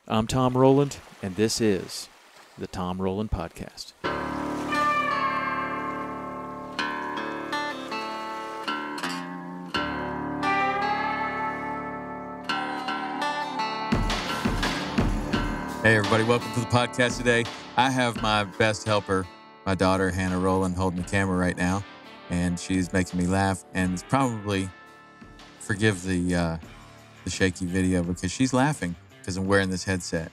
I'm Tom Rowland, and this is the Tom Rowland Podcast. Hey, everybody. Welcome to the podcast today. I have my best helper, my daughter, Hannah Rowland, holding the camera right now, and she's making me laugh. And it's probably, forgive the shaky video because she's laughing because I'm wearing this headset.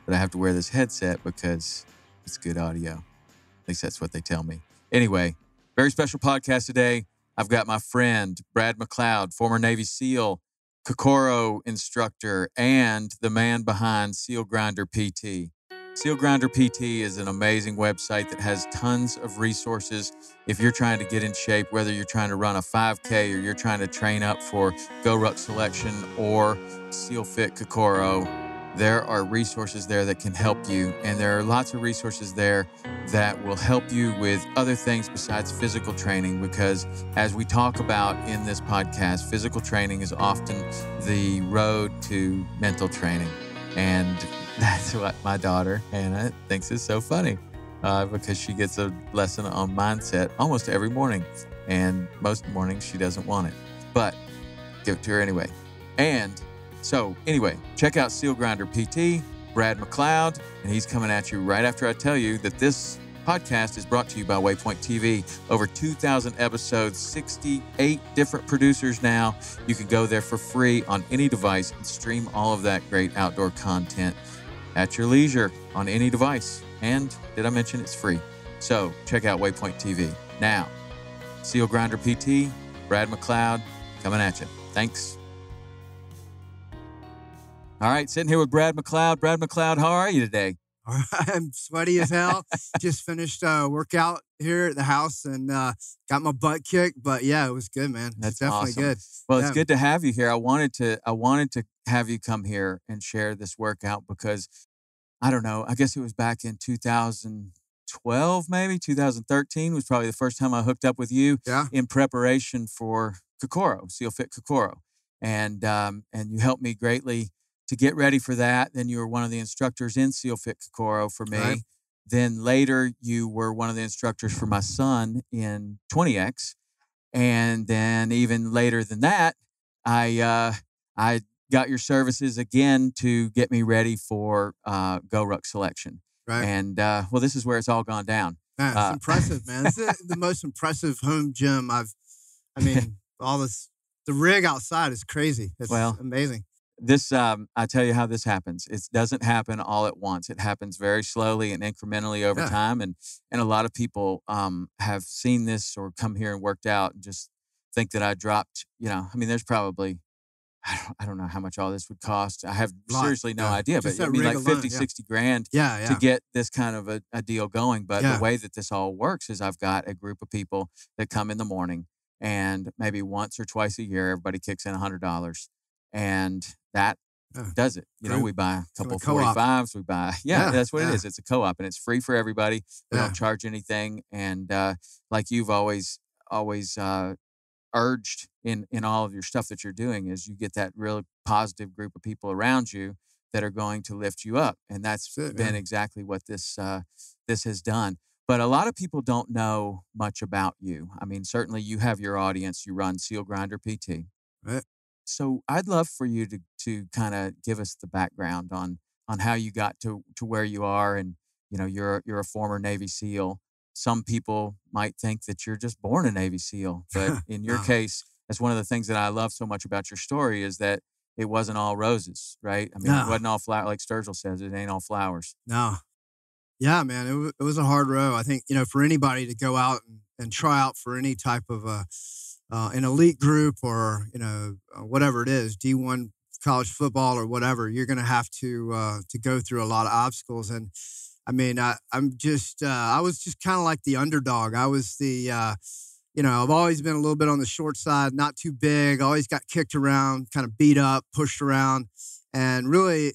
But I have to wear this headset because it's good audio. At least that's what they tell me. Anyway, very special podcast today. I've got my friend, Brad McLeod, former Navy SEAL, Kokoro instructor, and the man behind SealgrinderPT. SealgrinderPT is an amazing website that has tons of resources. If you're trying to get in shape, whether you're trying to run a 5K or you're trying to train up for Go Ruck Selection or SEAL Fit Kokoro, there are resources there that can help you. And there are lots of resources there that will help you with other things besides physical training, because as we talk about in this podcast, physical training is often the road to mental training. And that's what my daughter, Hannah, thinks is so funny because she gets a lesson on mindset almost every morning. And most mornings she doesn't want it, but give it to her anyway. And so anyway, check out SealgrinderPT, Brad McLeod, and he's coming at you right after I tell you that this podcast is brought to you by Waypoint TV. Over 2,000 episodes, 68 different producers now. You can go there for free on any device and stream all of that great outdoor content at your leisure on any device. And did I mention it's free? So check out Waypoint TV. Now, SealgrinderPT, Brad McLeod, coming at you. Thanks. All right, sitting here with Brad McLeod. Brad McLeod, how are you today? I'm sweaty as hell. Just finished workout here at the house and got my butt kicked. But yeah, it was good, man. That's it's definitely awesome. good. Well, yeah. It's good to have you here. I wanted to have you come here and share this workout because I don't know. I guess it was back in 2012, maybe 2013 was probably the first time I hooked up with you in preparation for Kokoro, SEAL Fit Kokoro, and you helped me greatly to get ready for that. Then you were one of the instructors in SEAL Fit Kokoro for me. Right. Then later you were one of the instructors for my son in 20X. And then even later than that, I got your services again to get me ready for Go Ruck Selection. Right. And well, this is where it's all gone down. Man, it's impressive, man. This is the most impressive home gym all this, the rig outside is crazy. It's amazing. This, I tell you how this happens. It doesn't happen all at once. It happens very slowly and incrementally over time. And a lot of people have seen this or come here and worked out and just think that I dropped, there's probably, I don't know how much all this would cost. I have seriously no idea, but I mean like 50, 60 grand to get this kind of a deal going. But the way that this all works is I've got a group of people that come in the morning, and maybe once or twice a year, everybody kicks in $100. And that does it. We buy a couple of 45s. We buy, that's what it is. It's a co-op, and it's free for everybody. We don't charge anything. And like you've always urged in all of your stuff that you're doing is you get that real positive group of people around you that are going to lift you up. And that's been exactly what this has done. But a lot of people don't know much about you. I mean, certainly you have your audience. You run SealgrinderPT. Right. So I'd love for you to kind of give us the background on how you got to where you are. And, you're a former Navy SEAL. Some people might think that you're just born a Navy SEAL. But in your case, that's one of the things that I love so much about your story is that it wasn't all roses, right? I mean, it wasn't all flowers. Like Sturgill says, it ain't all flowers. No. Yeah, man, it was a hard road. I think, for anybody to go out and try out for any type of an elite group or, whatever it is, D1 college football or whatever, you're going to have to go through a lot of obstacles. And I mean, I was just kind of like the underdog. I was the, I've always been a little bit on the short side, not too big, always got kicked around, kind of beat up, pushed around. And really,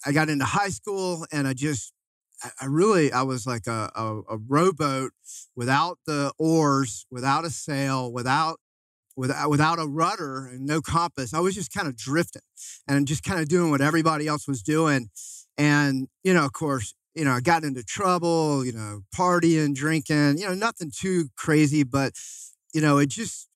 I got into high school and I was like a rowboat without the oars, without a sail, without without a rudder and no compass. I was just kind of drifting and just kind of doing what everybody else was doing. And, of course, I got into trouble, partying, drinking, nothing too crazy, but,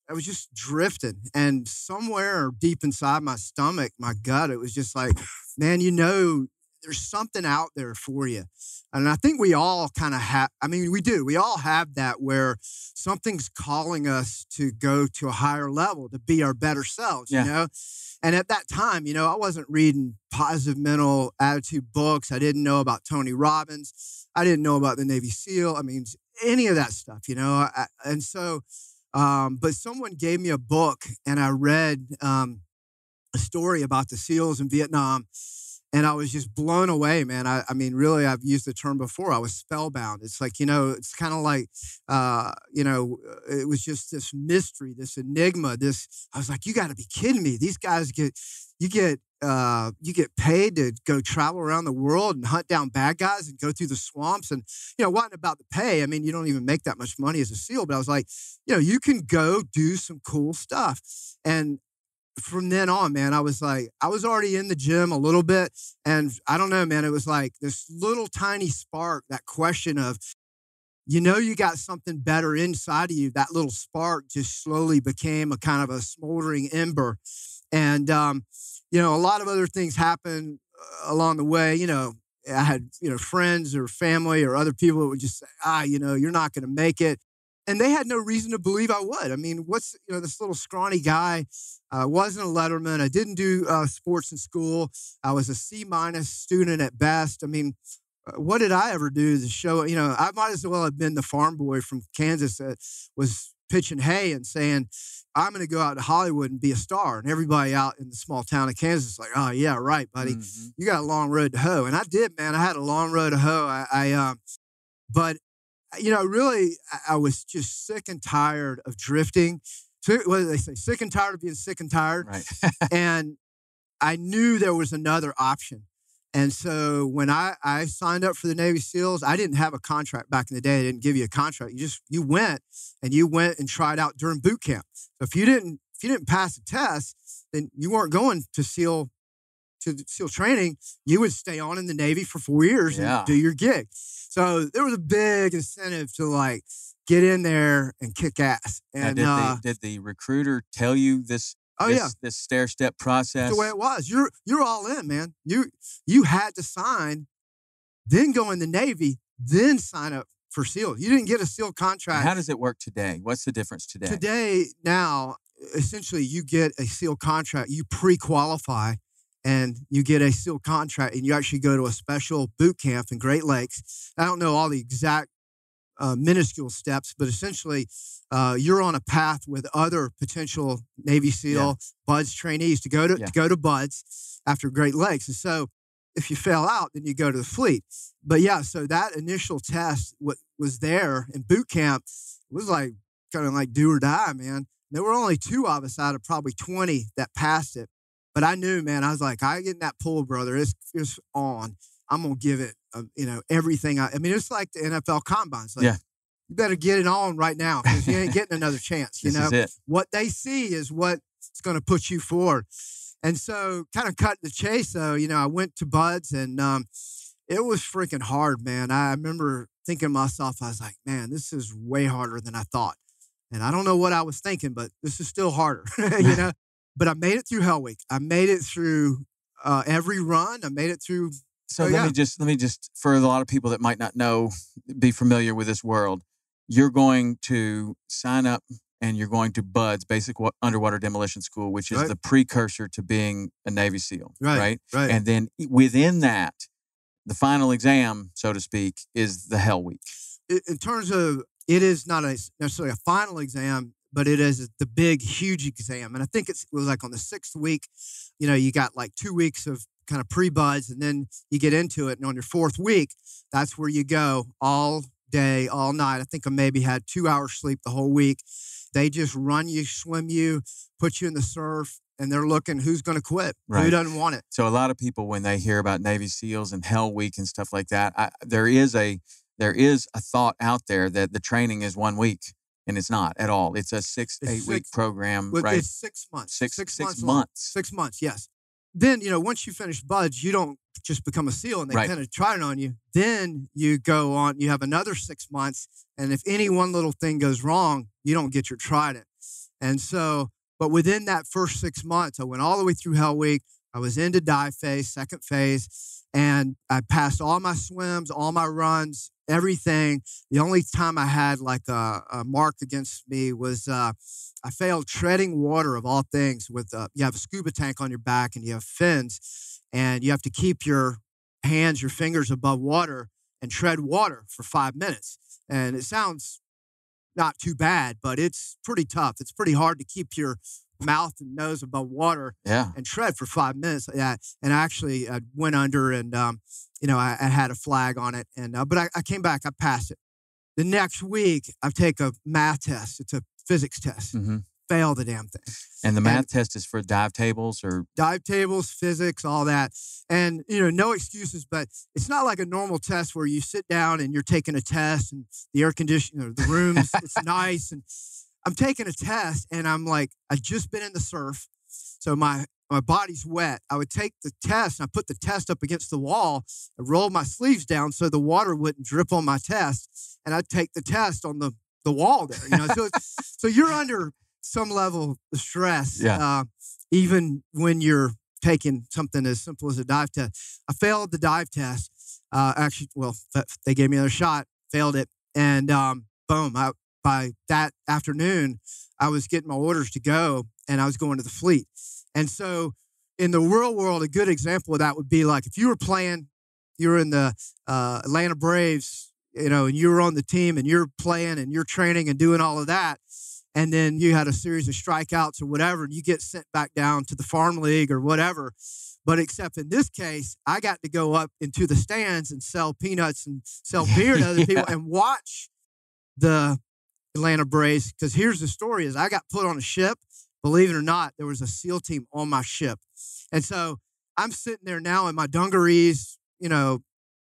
I was just drifting. And somewhere deep inside my stomach, my gut, it was just like, man, there's something out there for you. And I think we all kind of have, we do. We all have that where something's calling us to go to a higher level, to be our better selves, And at that time, I wasn't reading positive mental attitude books. I didn't know about Tony Robbins. I didn't know about the Navy SEAL. Any of that stuff, but someone gave me a book and I read a story about the SEALs in Vietnam. And I was just blown away, man. Really, I've used the term before. I was spellbound. It's like, it's kind of like, it was just this mystery, this enigma. I was like, you got to be kidding me. These guys you get paid to go travel around the world and hunt down bad guys and go through the swamps. And, it wasn't about the pay. You don't even make that much money as a SEAL. But I was like, you can go do some cool stuff. And from then on, man, I was already in the gym a little bit. And I don't know, man, it was like this little tiny spark, that question of, you got something better inside of you. That little spark just slowly became a kind of a smoldering ember. And, a lot of other things happened along the way. I had, friends or family or other people that would just say, you're not going to make it. And they had no reason to believe I would. What's, this little scrawny guy, wasn't a letterman. I didn't do sports in school. I was a C- student at best. What did I ever do to show, I might as well have been the farm boy from Kansas that was pitching hay and saying, I'm going to go out to Hollywood and be a star. And everybody out in the small town of Kansas is like, oh, yeah, right, buddy. Mm-hmm. You got a long road to hoe. And I did, man. I had a long road to hoe. But really, I was just sick and tired of drifting. What do they say? Sick and tired of being sick and tired. Right. And I knew there was another option. And so when I signed up for the Navy SEALs, I didn't have a contract back in the day. They didn't give you a contract. You went and tried out during boot camp. So if you didn't pass the test, then you weren't going to SEAL training. You would stay on in the Navy for 4 years and do your gig. So there was a big incentive to get in there and kick ass. And did the recruiter tell you this stair-step process? That's the way it was. You're all in, man. You had to sign, then go in the Navy, then sign up for SEAL. You didn't get a SEAL contract. And how does it work today? What's the difference today? Today, now, essentially, you get a SEAL contract. You pre-qualify. And you get a SEAL contract, and you actually go to a special boot camp in Great Lakes. I don't know all the exact minuscule steps, but essentially, you're on a path with other potential Navy SEAL BUDS trainees to go to BUDS after Great Lakes. And so, if you fail out, then you go to the fleet. But so that initial test was there in boot camp. It was like kind of like do or die, man. There were only 2 of us out of probably 20 that passed it. But I knew, man, I was like, I get in that pool, brother. It's on. I'm going to give it, everything. It's like the NFL combines. Like, you better get it on right now because you ain't getting another chance. This is it. What they see is what's going to put you forward. And so kind of cut the chase, though, I went to BUDS and it was freaking hard, man. I remember thinking to myself, I was like, man, this is way harder than I thought. And I don't know what I was thinking, but this is still harder, But I made it through Hell Week. I made it through every run. I made it through. So let me just, for a lot of people that might not be familiar with this world, you're going to sign up and you're going to BUDS, Basic Underwater Demolition School, which is the precursor to being a Navy SEAL, right? And then within that, the final exam, so to speak, is the Hell Week. In terms of, it is not necessarily a final exam, but it is the big, huge exam. And I think it was like on the 6th week, you got like 2 weeks of kind of pre-BUDS, and then you get into it. And on your 4th week, that's where you go all day, all night. I think I maybe had 2 hours sleep the whole week. They just run you, swim you, put you in the surf, and they're looking who's going to quit, who doesn't want it. So a lot of people, when they hear about Navy SEALs and Hell Week and stuff like that, there is a thought out there that the training is 1 week. And it's not at all. It's a 8 week program, right? It's 6 months. Six months. months. 6 months, yes. Then, once you finish BUD/S, you don't just become a SEAL and they kind of try it on you. Then you go on, you have another 6 months. And if any one little thing goes wrong, you don't get your trident. And so, but within that first 6 months, I went all the way through Hell Week. I was into dive phase, second phase, and I passed all my swims, all my runs, everything. The only time I had like a mark against me was I failed treading water of all things. With you have a scuba tank on your back and you have fins, and you have to keep your hands, your fingers above water and tread water for 5 minutes. And it sounds not too bad, but it's pretty tough. It's pretty hard to keep your mouth and nose above water and tread for 5 minutes. Yeah. And actually I went under and, I had a flag on it. And but I came back. I passed it. The next week, I take a math test. It's a physics test. Mm-hmm. Fail the damn thing. And the math test is for dive tables or? Dive tables, physics, all that. And, no excuses, but it's not like a normal test where you sit down and you're taking a test and the air conditioner, the rooms, it's nice. And I'm taking a test and I'm like, I've just been in the surf. So my body's wet. I would take the test and I put the test up against the wall and roll my sleeves down so the water wouldn't drip on my test. And I'd take the test on the wall there, So you're under some level of stress, even when you're taking something as simple as a dive test. I failed the dive test. They gave me another shot, failed it. And boom, by that afternoon, I was getting my orders to go and I was going to the fleet. And so in the real world, a good example of that would be like if you were playing, you were in the Atlanta Braves, and you were on the team and you're playing and you're training and doing all of that. And then you had a series of strikeouts or whatever, and you get sent back down to the farm league or whatever. But except in this case, I got to go up into the stands and sell peanuts and sell beer to other people and watch the Atlanta Braves. Because here's the story is I got put on a ship. Believe it or not, there was a SEAL team on my ship. And so I'm sitting there now in my dungarees,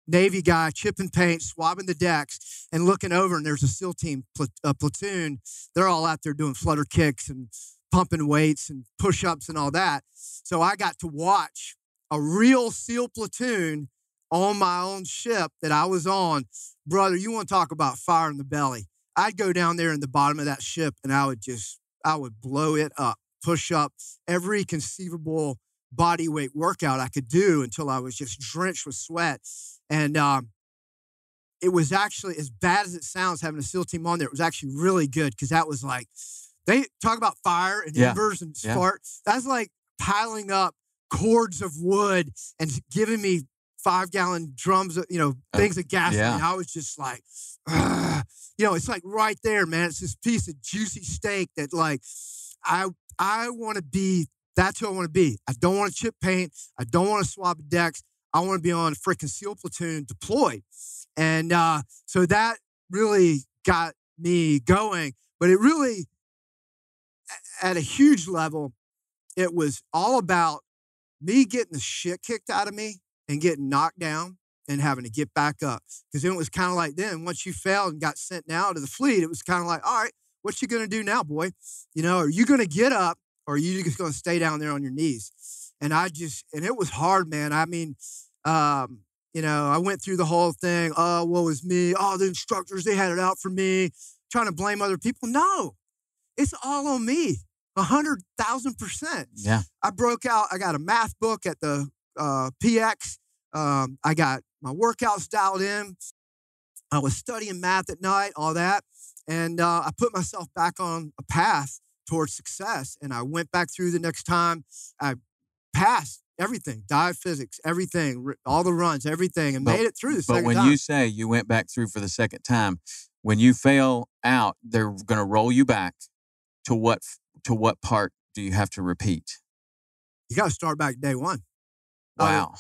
Navy guy, chipping paint, swabbing the decks, and looking over, and there's a SEAL team, platoon. They're all out there doing flutter kicks and pumping weights and push-ups and all that. So I got to watch a real SEAL platoon on my own ship that I was on. Brother, you want to talk about fire in the belly. I'd go down there in the bottom of that ship, and I would blow it up, push up every conceivable body weight workout I could do until I was just drenched with sweat. And it was actually, as bad as it sounds, having a SEAL team on there, it was actually really good because that was like, they talk about fire and embers and spark. That's like piling up cords of wood and giving me 5-gallon drums of, things of gasoline. I was just like, it's like right there, man. It's this piece of juicy steak that like, I want to be, that's who I want to be. I don't want to chip paint. I don't want to swab decks. I want to be on a freaking SEAL platoon deployed. And so that really got me going. But it really, at a huge level, it was all about me getting the shit kicked out of me and getting knocked down and having to get back up. Because then it was kind of like then, once you failed and got sent down to the fleet, it was kind of like, all right, what you going to do now, boy? Are you going to get up or are you just going to stay down there on your knees? And it was hard, man. I mean, I went through the whole thing. Oh, woe is me. Oh, the instructors, they had it out for me. Trying to blame other people. No, it's all on me. 100,000%. Yeah. I broke out. I got a math book at the PX. I got my workouts dialed in. I was studying math at night, all that. And I put myself back on a path towards success. And I went back through the next time. I passed everything, dive physics, everything, all the runs, everything, and made it through the second time. But when you say you went back through for the second time, when you fail out, they're going to roll you back to what part do you have to repeat? You got to start back day one. Wow.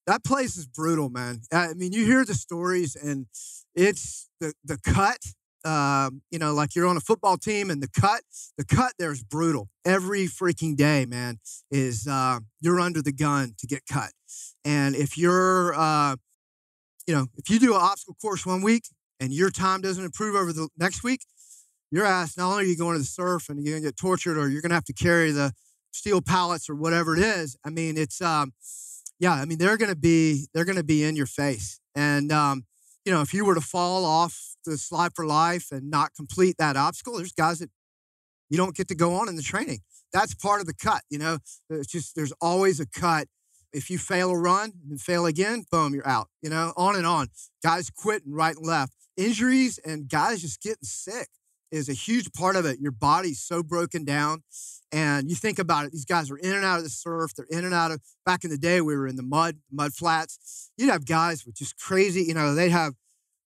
That place is brutal, man. I mean, you hear the stories and it's the cut, like you're on a football team and the cut there's brutal. Every freaking day, man, is you're under the gun to get cut. And if you're, if you do an obstacle course 1 week and your time doesn't improve over the next week, your ass, not only are you going to the surf and you're going to get tortured, or you're going to have to carry the steel pallets or whatever it is. I mean, it's, they're going to be in your face. And, if you were to fall off the slide for life and not complete that obstacle, there's guys that you don't get to go on in the training. That's part of the cut. It's just, there's always a cut. If you fail a run and fail again, boom, you're out, on and on. Guys quitting right and left. Injuries and guys just getting sick is a huge part of it. Your body's so broken down. And you think about it, these guys are in and out of the surf. They're in and out of, back in the day, we were in the mud flats. You'd have guys with just crazy, they'd have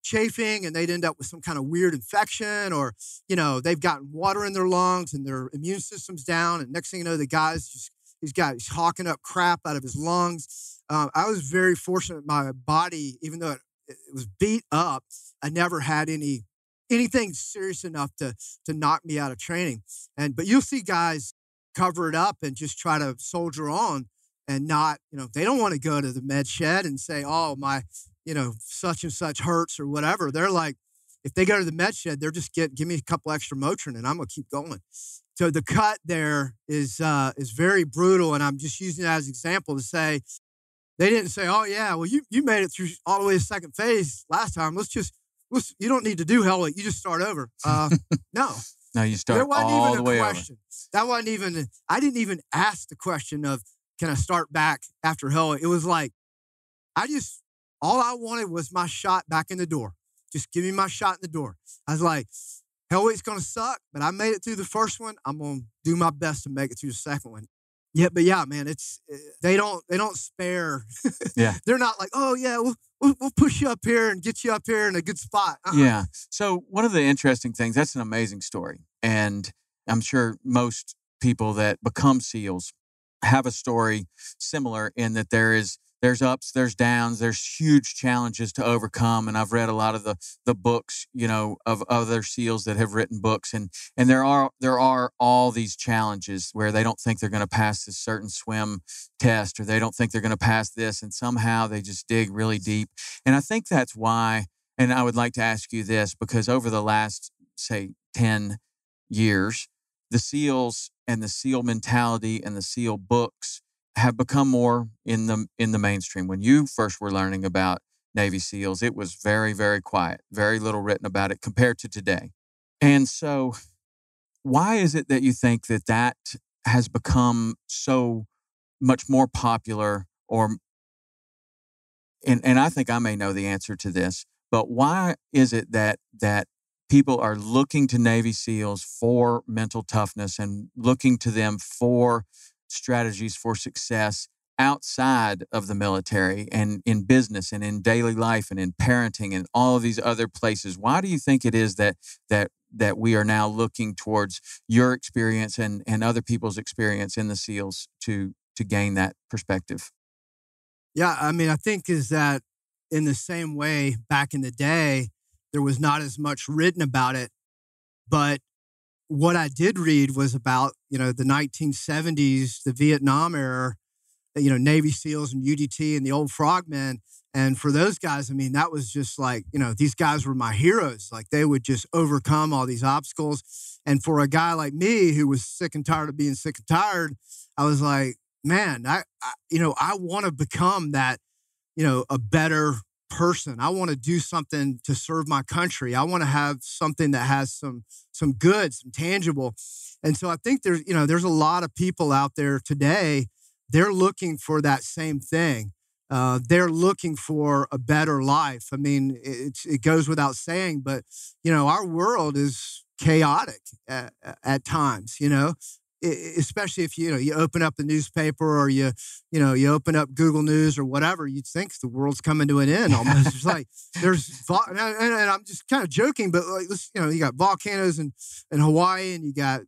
chafing and they'd end up with some kind of weird infection, or, they've gotten water in their lungs and their immune system's down. And next thing you know, the guy's he's hawking up crap out of his lungs. I was very fortunate. My body, even though it was beat up, I never had anything serious enough to knock me out of training. But you'll see guys cover it up and just try to soldier on, and not, they don't want to go to the med shed and say, oh, my, such and such hurts or whatever. They're like, if they go to the med shed, they're just give me a couple extra Motrin and I'm going to keep going. So the cut there is very brutal. And I'm just using that as an example to say, they didn't say, oh yeah, well, you made it through all the way to second phase last time. You don't need to do hell. You just start over. No. No, you start all the way over. That wasn't even, I didn't even ask the question of, can I start back after hell? It was like, all I wanted was my shot back in the door. Just give me my shot in the door. I was like, Hellweight's going to suck, but I made it through the first one. I'm going to do my best to make it through the second one. Yeah, but yeah, man, they don't spare. Yeah. They're not like, oh yeah, we'll push you up here and get you up here in a good spot. Yeah. So one of the interesting things, that's an amazing story. And I'm sure most people that become SEALs have a story similar in that there's ups, there's downs, there's huge challenges to overcome. And I've read a lot of the books, of other SEALs that have written books. And there are all these challenges where they don't think they're going to pass this certain swim test, or they don't think they're going to pass this. And somehow they just dig really deep. And I think that's why, and I would like to ask you this, because over the last, say, 10 years, the SEALs and the SEAL mentality and the SEAL books have become more in the mainstream. When you first were learning about Navy SEALs, it was very, very quiet, very little written about it compared to today. And so why is it that you think that has become so much more popular, and I think I may know the answer to this, but why is it that people are looking to Navy SEALs for mental toughness and looking to them for strategies for success outside of the military and in business and in daily life and in parenting and all of these other places? Why do you think it is that we are now looking towards your experience and other people's experience in the SEALs to gain that perspective? Yeah, I mean, I think is that in the same way back in the day, there was not as much written about it, but what I did read was about, the 1970s, the Vietnam era, Navy SEALs and UDT and the old frogmen. And for those guys, I mean, that was just like, these guys were my heroes. Like they would just overcome all these obstacles. And for a guy like me who was sick and tired of being sick and tired, I was like, man, I want to become that, a better person. I want to do something to serve my country. I want to have something that has some good, some tangible. And so I think there's a lot of people out there today, they're looking for that same thing. They're looking for a better life. I mean, it goes without saying, but, our world is chaotic at times, especially if you open up the newspaper or you open up Google News or whatever, you'd think the world's coming to an end almost. It's like and I'm just kind of joking, but like you got volcanoes in Hawaii, and you got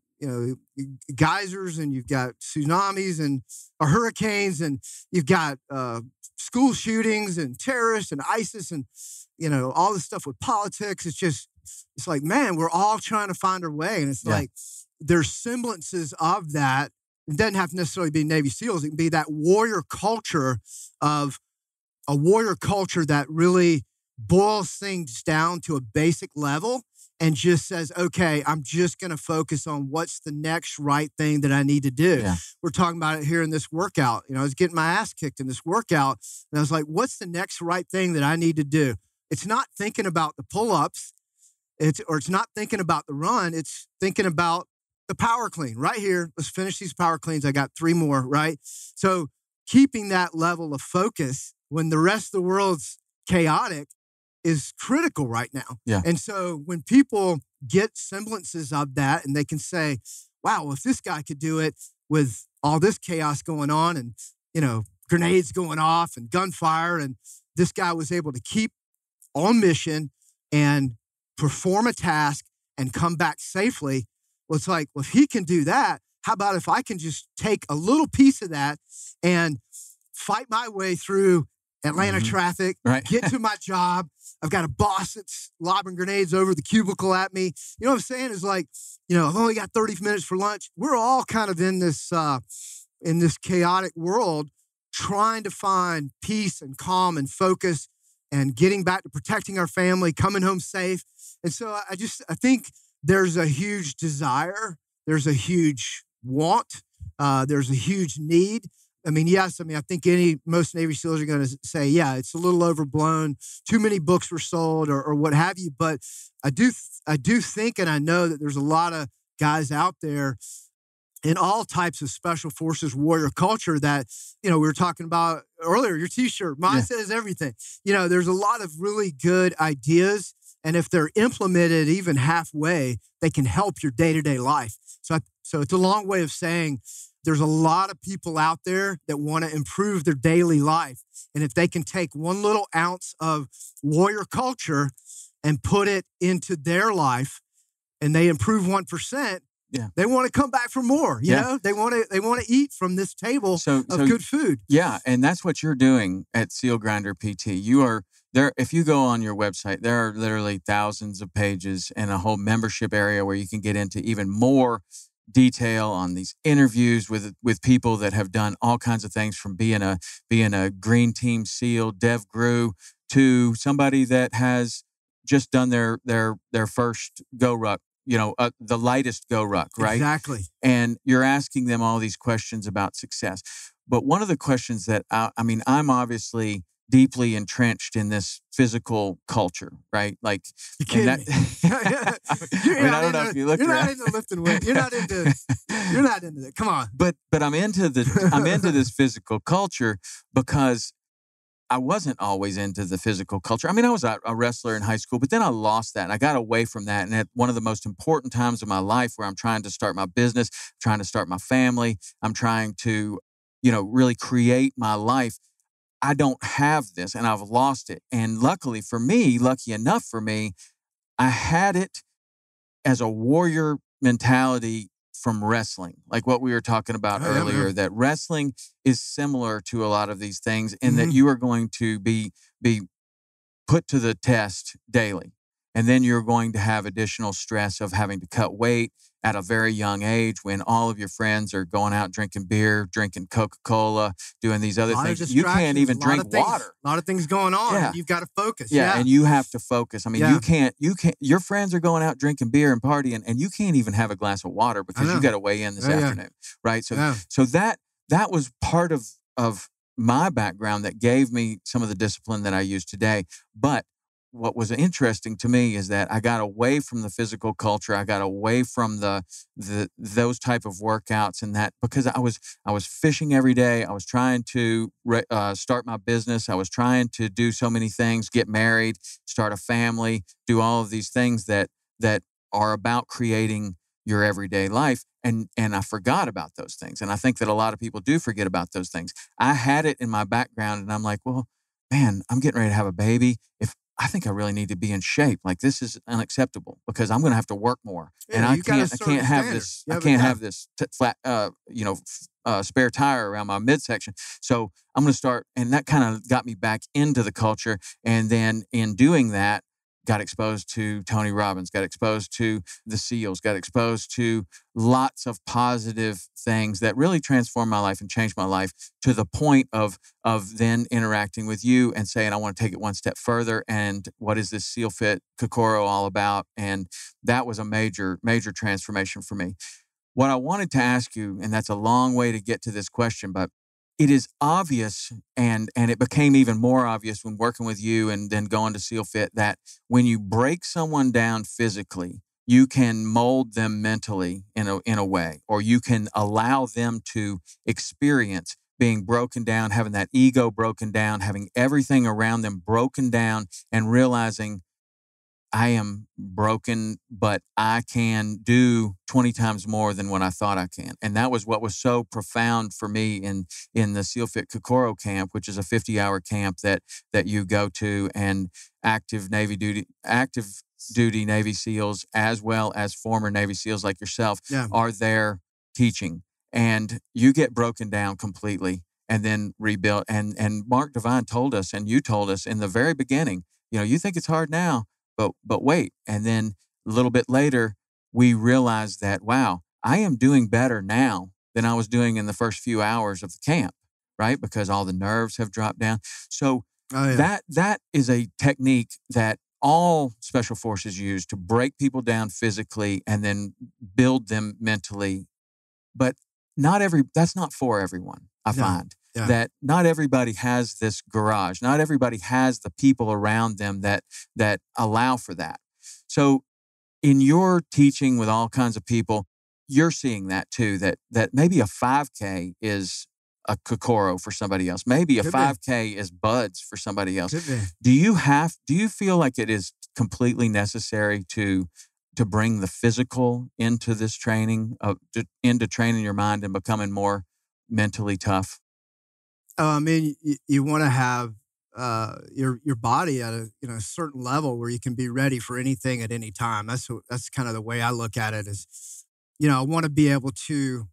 geysers, and you've got tsunamis and hurricanes, and you've got school shootings and terrorists and ISIS and all this stuff with politics. It's like, man, we're all trying to find our way, and it's like, there's semblances of that. It doesn't have to necessarily be Navy SEALs. It can be that warrior culture that really boils things down to a basic level and just says, okay, I'm just going to focus on what's the next right thing that I need to do. Yeah. We're talking about it here in this workout. I was getting my ass kicked in this workout, and I was like, what's the next right thing that I need to do? It's not thinking about the pull-ups, it's not thinking about the run. It's thinking about the power clean right here. Let's finish these power cleans. I got 3 more, right? So keeping that level of focus when the rest of the world's chaotic is critical right now. Yeah. And so when people get semblances of that and they can say, wow, well, if this guy could do it with all this chaos going on and, grenades going off and gunfire, and this guy was able to keep on mission and perform a task and come back safely. Well, it's like, well, if he can do that, how about if I can just take a little piece of that and fight my way through Atlanta traffic, right. get to my job. I've got a boss that's lobbing grenades over the cubicle at me. You know what I'm saying? It's like, I've only got 30 minutes for lunch. We're all kind of in this chaotic world trying to find peace and calm and focus and getting back to protecting our family, coming home safe. And so I think there's a huge desire. There's a huge want. There's a huge need. I think most Navy SEALs are going to say, yeah, it's a little overblown. Too many books were sold or what have you. But I do think, and I know that there's a lot of guys out there in all types of special forces warrior culture that, we were talking about earlier, your t-shirt, mine says everything. There's a lot of really good ideas. And if they're implemented even halfway, they can help your day-to-day life. So it's a long way of saying there's a lot of people out there that want to improve their daily life. And if they can take one little ounce of warrior culture and put it into their life and they improve 1%, they want to come back for more. You know, they want to eat from this table of good food. Yeah. And that's what you're doing at SealgrinderPT. You are there. If you go on your website, there are literally thousands of pages and a whole membership area where you can get into even more detail on these interviews with people that have done all kinds of things, from being a green team SEAL, Dev Gru, to somebody that has just done their first go ruck, the lightest go ruck, right? Exactly. And you're asking them all these questions about success. But one of the questions that I'm obviously deeply entrenched in this physical culture, right? Like, you kidding me? I don't know if you look You're around. not into lifting weights. You're not into that. Come on. But I'm into this physical culture because I wasn't always into the physical culture. I was a wrestler in high school, but then I lost that and I got away from that. And at one of the most important times of my life, where I'm trying to start my business, trying to start my family, I'm trying to, really create my life, I don't have this and I've lost it. And lucky enough for me, I had it as a warrior mentality from wrestling, like what we were talking about earlier, that wrestling is similar to a lot of these things in that you are going to be put to the test daily. And then you're going to have additional stress of having to cut weight at a very young age when all of your friends are going out drinking beer, drinking Coca-Cola, doing these other things. You can't even drink water. A lot of things going on. Yeah. You've got to focus. Yeah, and you have to focus. You can't, your friends are going out drinking beer and partying, and you can't even have a glass of water because you got to weigh in this afternoon, right? So that was part of my background that gave me some of the discipline that I use today. But what was interesting to me is that I got away from the physical culture. I got away from those type of workouts and that, because I was fishing every day. I was trying to start my business. I was trying to do so many things, get married, start a family, do all of these things that are about creating your everyday life. And I forgot about those things. And I think that a lot of people do forget about those things. I had it in my background and I'm like, well, man, I'm getting ready to have a baby. I think I really need to be in shape. Like, this is unacceptable because I'm going to have to work more, and I can't have this. I can't have this flat, spare tire around my midsection. So I'm going to start, and that kind of got me back into the culture. And then in doing that, got exposed to Tony Robbins, got exposed to the SEALs, got exposed to lots of positive things that really transformed my life and changed my life, to the point of then interacting with you and saying, I want to take it one step further. And what is this SEAL Fit Kokoro all about? And that was a major, major transformation for me. What I wanted to ask you, and that's a long way to get to this question, but it is obvious, and it became even more obvious when working with you and then going to SEAL Fit, that when you break someone down physically, you can mold them mentally in a way, or you can allow them to experience being broken down, having that ego broken down, having everything around them broken down, and realizing, I am broken, but I can do 20 times more than what I thought I can. And that was what was so profound for me in the SEAL Fit Kokoro camp, which is a 50-hour camp that you go to, and active duty Navy SEALs, as well as former Navy SEALs like yourself, are there teaching. And you get broken down completely and then rebuilt. And Mark Devine told us, and you told us in the very beginning, you think it's hard now, but wait. And then a little bit later, we realized that, wow, I am doing better now than I was doing in the first few hours of the camp, right? Because all the nerves have dropped down. So that is a technique that all special forces use to break people down physically and then build them mentally. But that's not for everyone, I find. Yeah. That not everybody has this garage. Not everybody has the people around them that allow for that. So in your teaching with all kinds of people, you're seeing that too, that maybe a 5K is a Kokoro for somebody else. Maybe a 5K is buds for somebody else. Do you feel like it is completely necessary to bring the physical into this training, into training your mind and becoming more mentally tough? I mean, you want to have your body at a certain level where you can be ready for anything at any time. That's kind of the way I look at it. Is, I want to be able to,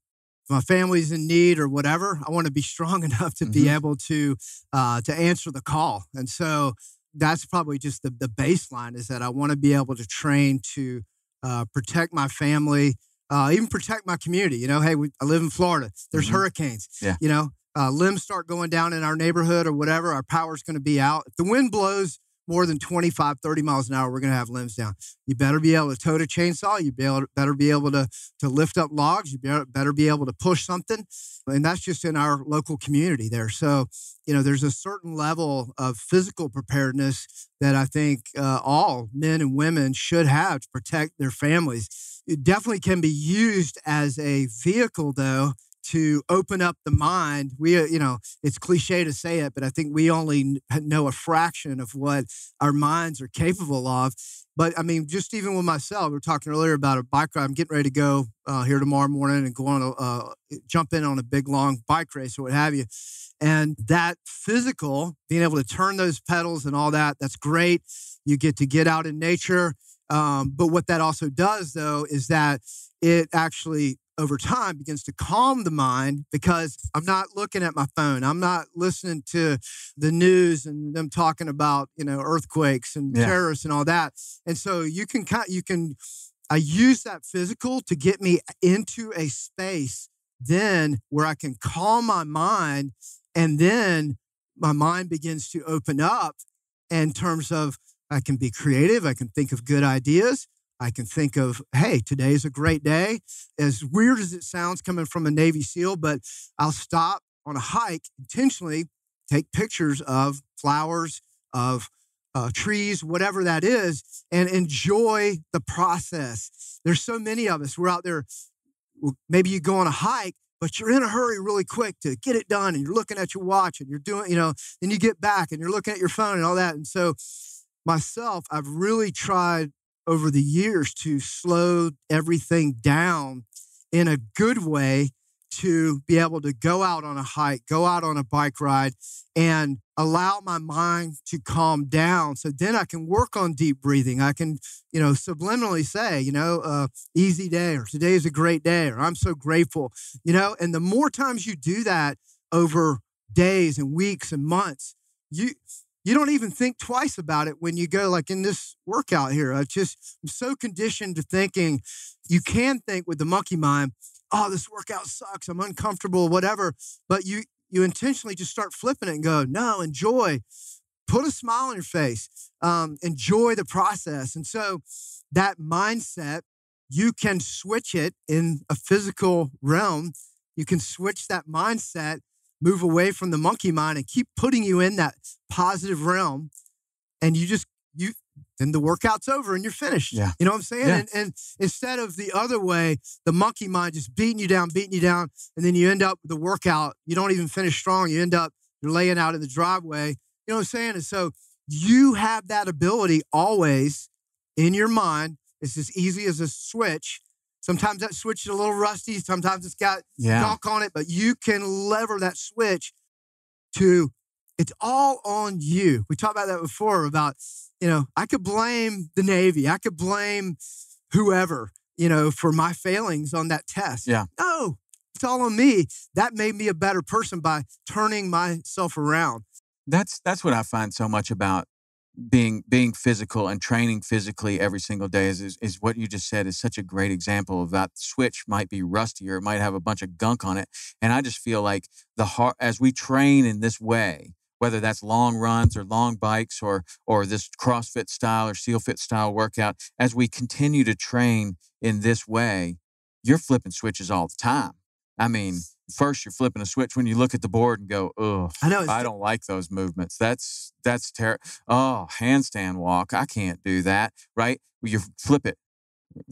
if my family's in need or whatever, I want to be strong enough to be able to answer the call. And so that's probably just the baseline, is that I want to be able to train to protect my family, even protect my community. Hey, I live in Florida. There's hurricanes. Yeah. Limbs start going down in our neighborhood or whatever, our power's going to be out. If the wind blows more than 25, 30 miles an hour, we're going to have limbs down. You better be able to tote a chainsaw. You better be able to lift up logs. You better be able to push something. And that's just in our local community there. So, there's a certain level of physical preparedness that I think all men and women should have to protect their families. It definitely can be used as a vehicle, though, to open up the mind. We, it's cliche to say it, but I think we only know a fraction of what our minds are capable of. But I mean, just even with myself, we were talking earlier about a bike ride. I'm getting ready to go here tomorrow morning and go on jump in on a big, long bike race or what have you. And that physical, being able to turn those pedals and all that, that's great. You get out in nature. But what that also does, though, is that it actually, over time, begins to calm the mind, because I'm not looking at my phone. I'm not listening to the news and them talking about, earthquakes and terrorists and all that. And so I use that physical to get me into a space then where I can calm my mind, and then my mind begins to open up in terms of, I can be creative. I can think of good ideas. I can think of, hey, today's a great day. As weird as it sounds coming from a Navy SEAL, but I'll stop on a hike intentionally, take pictures of flowers, of trees, whatever that is, and enjoy the process. There's so many of us. We're out there. Maybe you go on a hike, but you're in a hurry really quick to get it done, and you're looking at your watch, and you're doing, then you get back and you're looking at your phone and all that. And so myself, I've really tried over the years to slow everything down in a good way, to be able to go out on a hike, go out on a bike ride, and allow my mind to calm down. So then I can work on deep breathing. I can, subliminally say, easy day, or today is a great day, or I'm so grateful, and the more times you do that over days and weeks and months, you don't even think twice about it when you go like in this workout here. I'm so conditioned to thinking. You can think with the monkey mind, oh, this workout sucks, I'm uncomfortable, whatever. But you intentionally just start flipping it and go, no, enjoy. Put a smile on your face. Enjoy the process. And so that mindset, you can switch it in a physical realm. You can switch that mindset, move away from the monkey mind and keep putting you in that positive realm. And then the workout's over and you're finished. Yeah. You know what I'm saying? Yeah. And instead of the other way, the monkey mind just beating you down. And then you end up with the workout. You don't even finish strong. You're laying out in the driveway. You know what I'm saying? And so you have that ability always in your mind. It's as easy as a switch. Sometimes that switch is a little rusty. Sometimes it's got gunk on it, but you can lever that switch to, it's all on you. We talked about that before about, I could blame the Navy. I could blame whoever, for my failings on that test. Yeah. No, it's all on me. That made me a better person by turning myself around. That's what I find so much about being physical and training physically every single day is what you just said is such a great example of that. Switch might be rusty or it might have a bunch of gunk on it. And I just feel like as we train in this way, whether that's long runs or long bikes or this CrossFit style or SealFit style workout, as we continue to train in this way, you're flipping switches all the time. I mean, first you're flipping a switch when you look at the board and go, oh, I don't like those movements. That's terrible. Oh, handstand walk. I can't do that. Right. You flip it.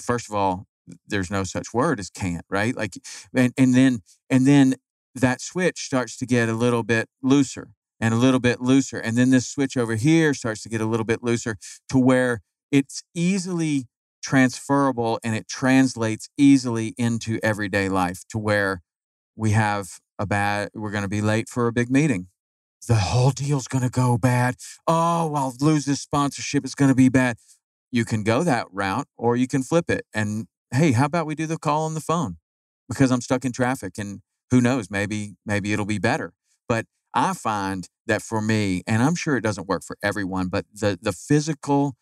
First of all, there's no such word as can't, right? Like, and then that switch starts to get a little bit looser and a little bit looser. And then this switch over here starts to get a little bit looser to where it's easily transferable and it translates easily into everyday life to where we're going to be late for a big meeting. The whole deal's going to go bad. Oh, I'll lose this sponsorship. It's going to be bad. You can go that route or you can flip it. And hey, how about we do the call on the phone because I'm stuck in traffic and who knows, maybe it'll be better. But I find that for me, and I'm sure it doesn't work for everyone, but the physical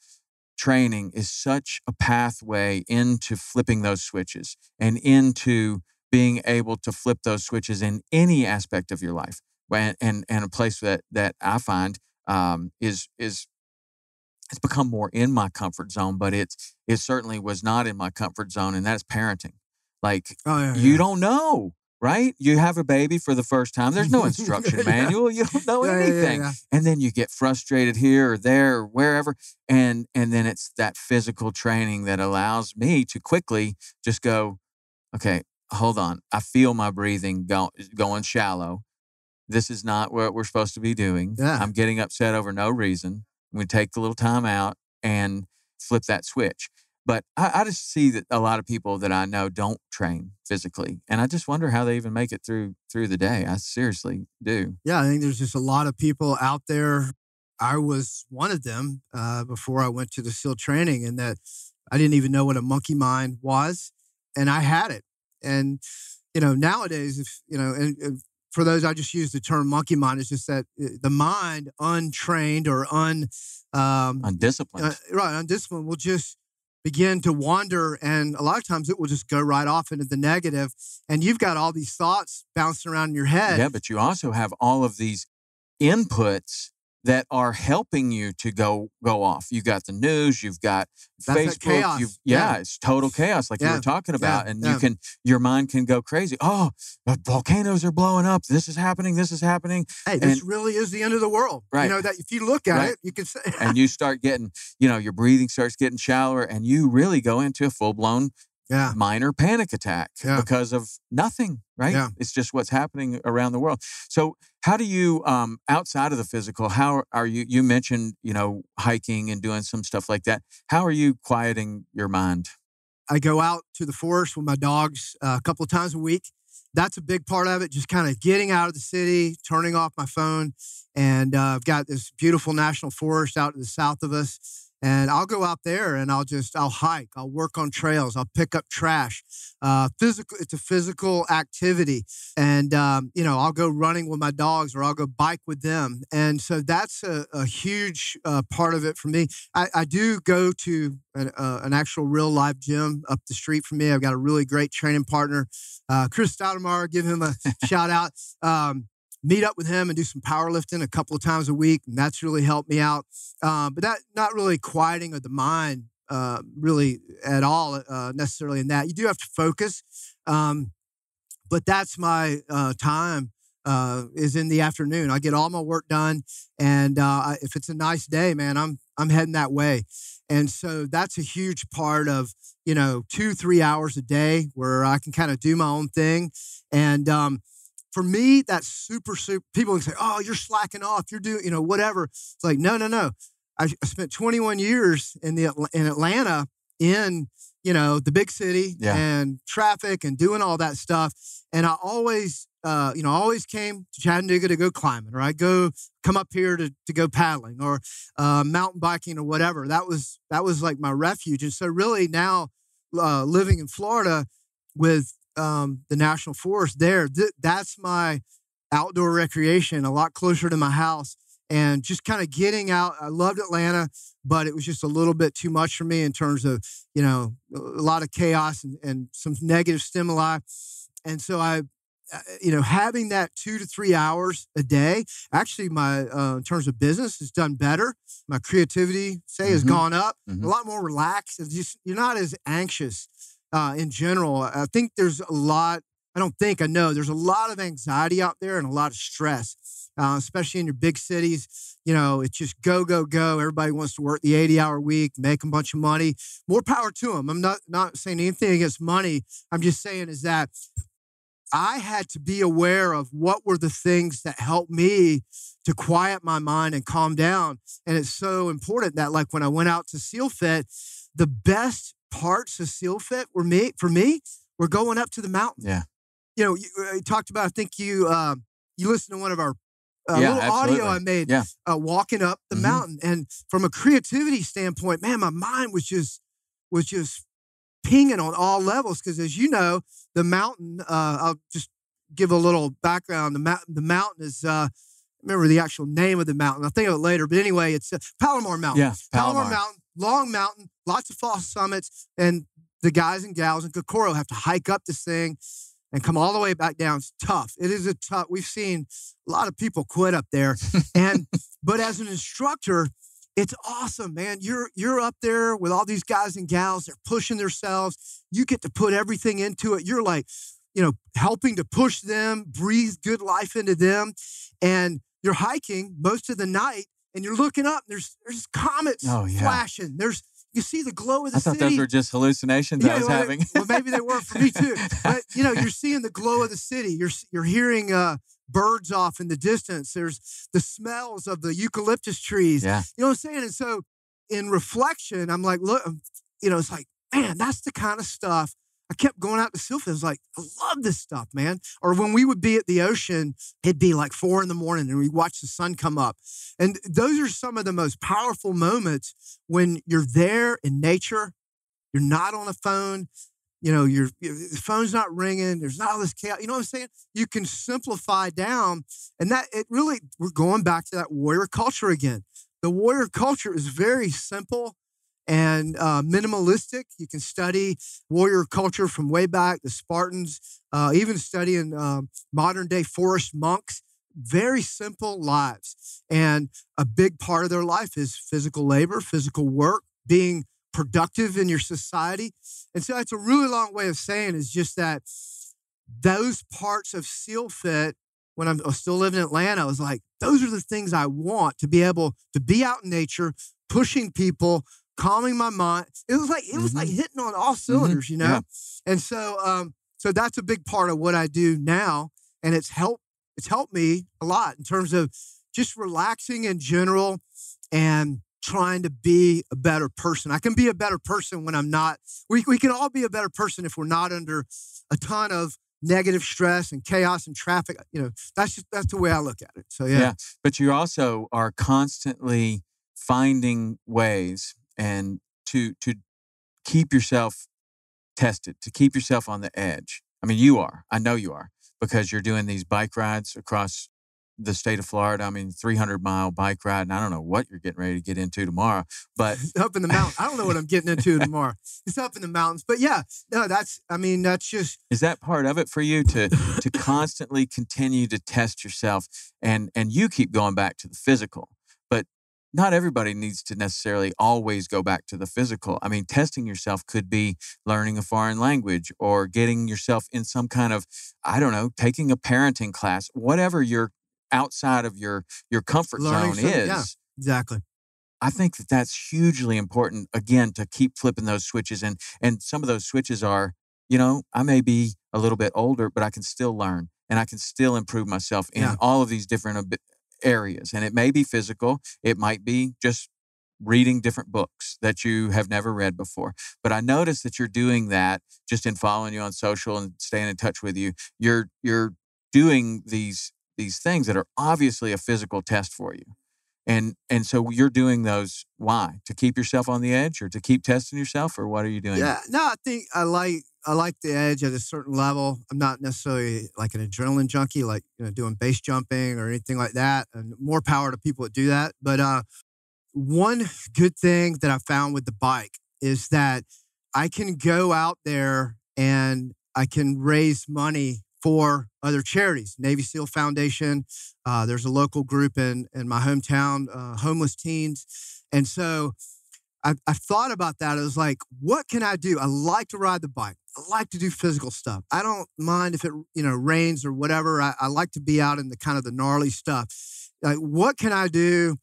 training is such a pathway into flipping those switches and into being able to flip those switches in any aspect of your life. And a place that I find is it's become more in my comfort zone, but it certainly was not in my comfort zone, and that's parenting. Like, you don't know, right? You have a baby for the first time. There's no instruction manual. You don't know anything. And then you get frustrated here or there or wherever. And then it's that physical training that allows me to quickly just go, okay, hold on. I feel my breathing going shallow. This is not what we're supposed to be doing. Yeah. I'm getting upset over no reason. We take the little time out and flip that switch. But I just see that a lot of people that I know don't train physically. And I just wonder how they even make it through the day. I seriously do. Yeah, I think there's just a lot of people out there. I was one of them before I went to the SEAL training, and that I didn't even know what a monkey mind was. And I had it. And, nowadays, and for those, I just use the term monkey mind. It's just that the mind, untrained or undisciplined, undisciplined, will just begin to wander, and a lot of times it will just go right off into the negative, and you've got all these thoughts bouncing around in your head. Yeah, but you also have all of these inputs that are helping you to go off. You've got the news, you've got Facebook. It's total chaos, like you were talking about. And your mind can go crazy. Oh, the volcanoes are blowing up. This is happening. Hey, this really is the end of the world. Right. That if you look at it, you can say. And you start getting, your breathing starts getting shallower, and you really go into a full-blown minor panic attack because of nothing, right? Yeah. It's just what's happening around the world. So how do you, outside of the physical, how are you mentioned, hiking and doing some stuff like that. How are you quieting your mind? I go out to the forest with my dogs a couple of times a week. That's a big part of it, just kind of getting out of the city, turning off my phone. And I've got this beautiful national forest out to the south of us. And I'll go out there and I'll hike. I'll work on trails. I'll pick up trash. It's a physical activity. And, I'll go running with my dogs or I'll go bike with them. And so that's a huge part of it for me. I do go to an actual real life gym up the street from me. I've got a really great training partner, Chris Stoudemire, give him a shout out. Meet up with him and do some powerlifting a couple of times a week. And that's really helped me out. But that not really quieting of the mind really at all necessarily in that. You do have to focus. But that's my time is in the afternoon. I get all my work done. And if it's a nice day, man, I'm heading that way. And so that's a huge part of, 2-3 hours a day where I can kind of do my own thing. And for me, that's super. People can say, "Oh, you're slacking off. You're doing, whatever." It's like, no. I spent 21 years in Atlanta, in the big city and traffic and doing all that stuff. And I always, came to Chattanooga to go climbing, or I come up here to go paddling or mountain biking or whatever. That was like my refuge. And so really now living in Florida with the National Forest there, that's my outdoor recreation, a lot closer to my house, and just kind of getting out. I loved Atlanta, but it was just a little bit too much for me in terms of, a lot of chaos and some negative stimuli. And so having that 2 to 3 hours a day, actually my, in terms of business, has done better. My creativity, has gone up, a lot more relaxed. And you're not as anxious in general. I think there's a lot, I know there's a lot of anxiety out there and a lot of stress, especially in your big cities. It's just go, go, go. Everybody wants to work the 80-hour week, make a bunch of money. More power to them. I'm not saying anything against money. I'm just saying is that I had to be aware of what were the things that helped me to quiet my mind and calm down. And it's so important that, like, when I went out to SEAL Fit, the best parts of SEAL Fit were were going up to the mountain. Yeah. You talked about, I think you listened to one of our little audio I made, walking up the mountain. And from a creativity standpoint, man, my mind was just pinging on all levels. Because as you know, the mountain, I'll just give a little background. The mountain is, remember the actual name of the mountain. I'll think of it later. But anyway, it's Palomar Mountain. Yeah, Palomar Mountain, long mountain, lots of false summits. And the guys and gals in Kokoro have to hike up this thing and come all the way back down. It's tough. It is we've seen a lot of people quit up there. But as an instructor, it's awesome, man. You're up there with all these guys and gals. They're pushing themselves. You get to put everything into it. You're like, helping to push them, breathe good life into them. And you're hiking most of the night and you're looking up. There's comets flashing. You see the glow of the city. I thought those were just hallucinations I was having. Well, maybe they were for me too. But, you're seeing the glow of the city. You're hearing birds off in the distance. There's the smells of the eucalyptus trees. Yeah. You know what I'm saying? And so in reflection, I'm like, look, it's like, man, that's the kind of stuff. I kept going out to SEAL Fit. I was like, I love this stuff, man. Or when we would be at the ocean, it'd be like 4 a.m. and we'd watch the sun come up. And those are some of the most powerful moments when you're there in nature. You're not on a phone. The phone's not ringing. There's not all this chaos. You know what I'm saying? You can simplify down. And we're going back to that warrior culture again. The warrior culture is very simple and minimalistic. You can study warrior culture from way back, the Spartans, even studying modern day forest monks. Very simple lives. And a big part of their life is physical labor, physical work, being productive in your society. And so that's a really long way of saying is just that those parts of SEAL Fit, when I was still living in Atlanta, I was like, those are the things I want, to be able to be out in nature, pushing people, calming my mind. It was like hitting on all cylinders, Yeah. And so that's a big part of what I do now. And it's helped me a lot in terms of just relaxing in general and trying to be a better person. I can be a better person when I'm not. We can all be a better person if we're not under a ton of negative stress and chaos and traffic. That's the way I look at it. So, yeah. But you also are constantly finding ways and to keep yourself tested, to keep yourself on the edge. I mean, you are. I know you are, because you're doing these bike rides across the state of Florida. I mean, 300-mile bike ride, and I don't know what you're getting ready to get into tomorrow, but up in the mountains. I don't know what I'm getting into tomorrow. It's up in the mountains, but yeah, no, that's just. Is that part of it for you to constantly continue to test yourself, and you keep going back to the physical, but not everybody needs to necessarily always go back to the physical. I mean, testing yourself could be learning a foreign language or getting yourself in some kind of, I don't know, taking a parenting class, whatever you're outside of your comfort zone is. Yeah, exactly. I think that's hugely important, again, to keep flipping those switches. And some of those switches are, I may be a little bit older, but I can still learn and I can still improve myself in all of these different areas. And it may be physical. It might be just reading different books that you have never read before. But I notice that you're doing that just in following you on social and staying in touch with you. You're doing these things that are obviously a physical test for you. And so you're doing those, why? To keep yourself on the edge, or to keep testing yourself, or what are you doing? Yeah, no, I think I like the edge at a certain level. I'm not necessarily like an adrenaline junkie, like doing base jumping or anything like that. And more power to people that do that. But one good thing that I found with the bike is that I can go out there and I can raise money for other charities. Navy SEAL Foundation. There's a local group in my hometown, homeless teens. And so I thought about that. I was like, what can I do? I like to ride the bike. I like to do physical stuff. I don't mind if it rains or whatever. I like to be out in the kind of the gnarly stuff. Like, what can I do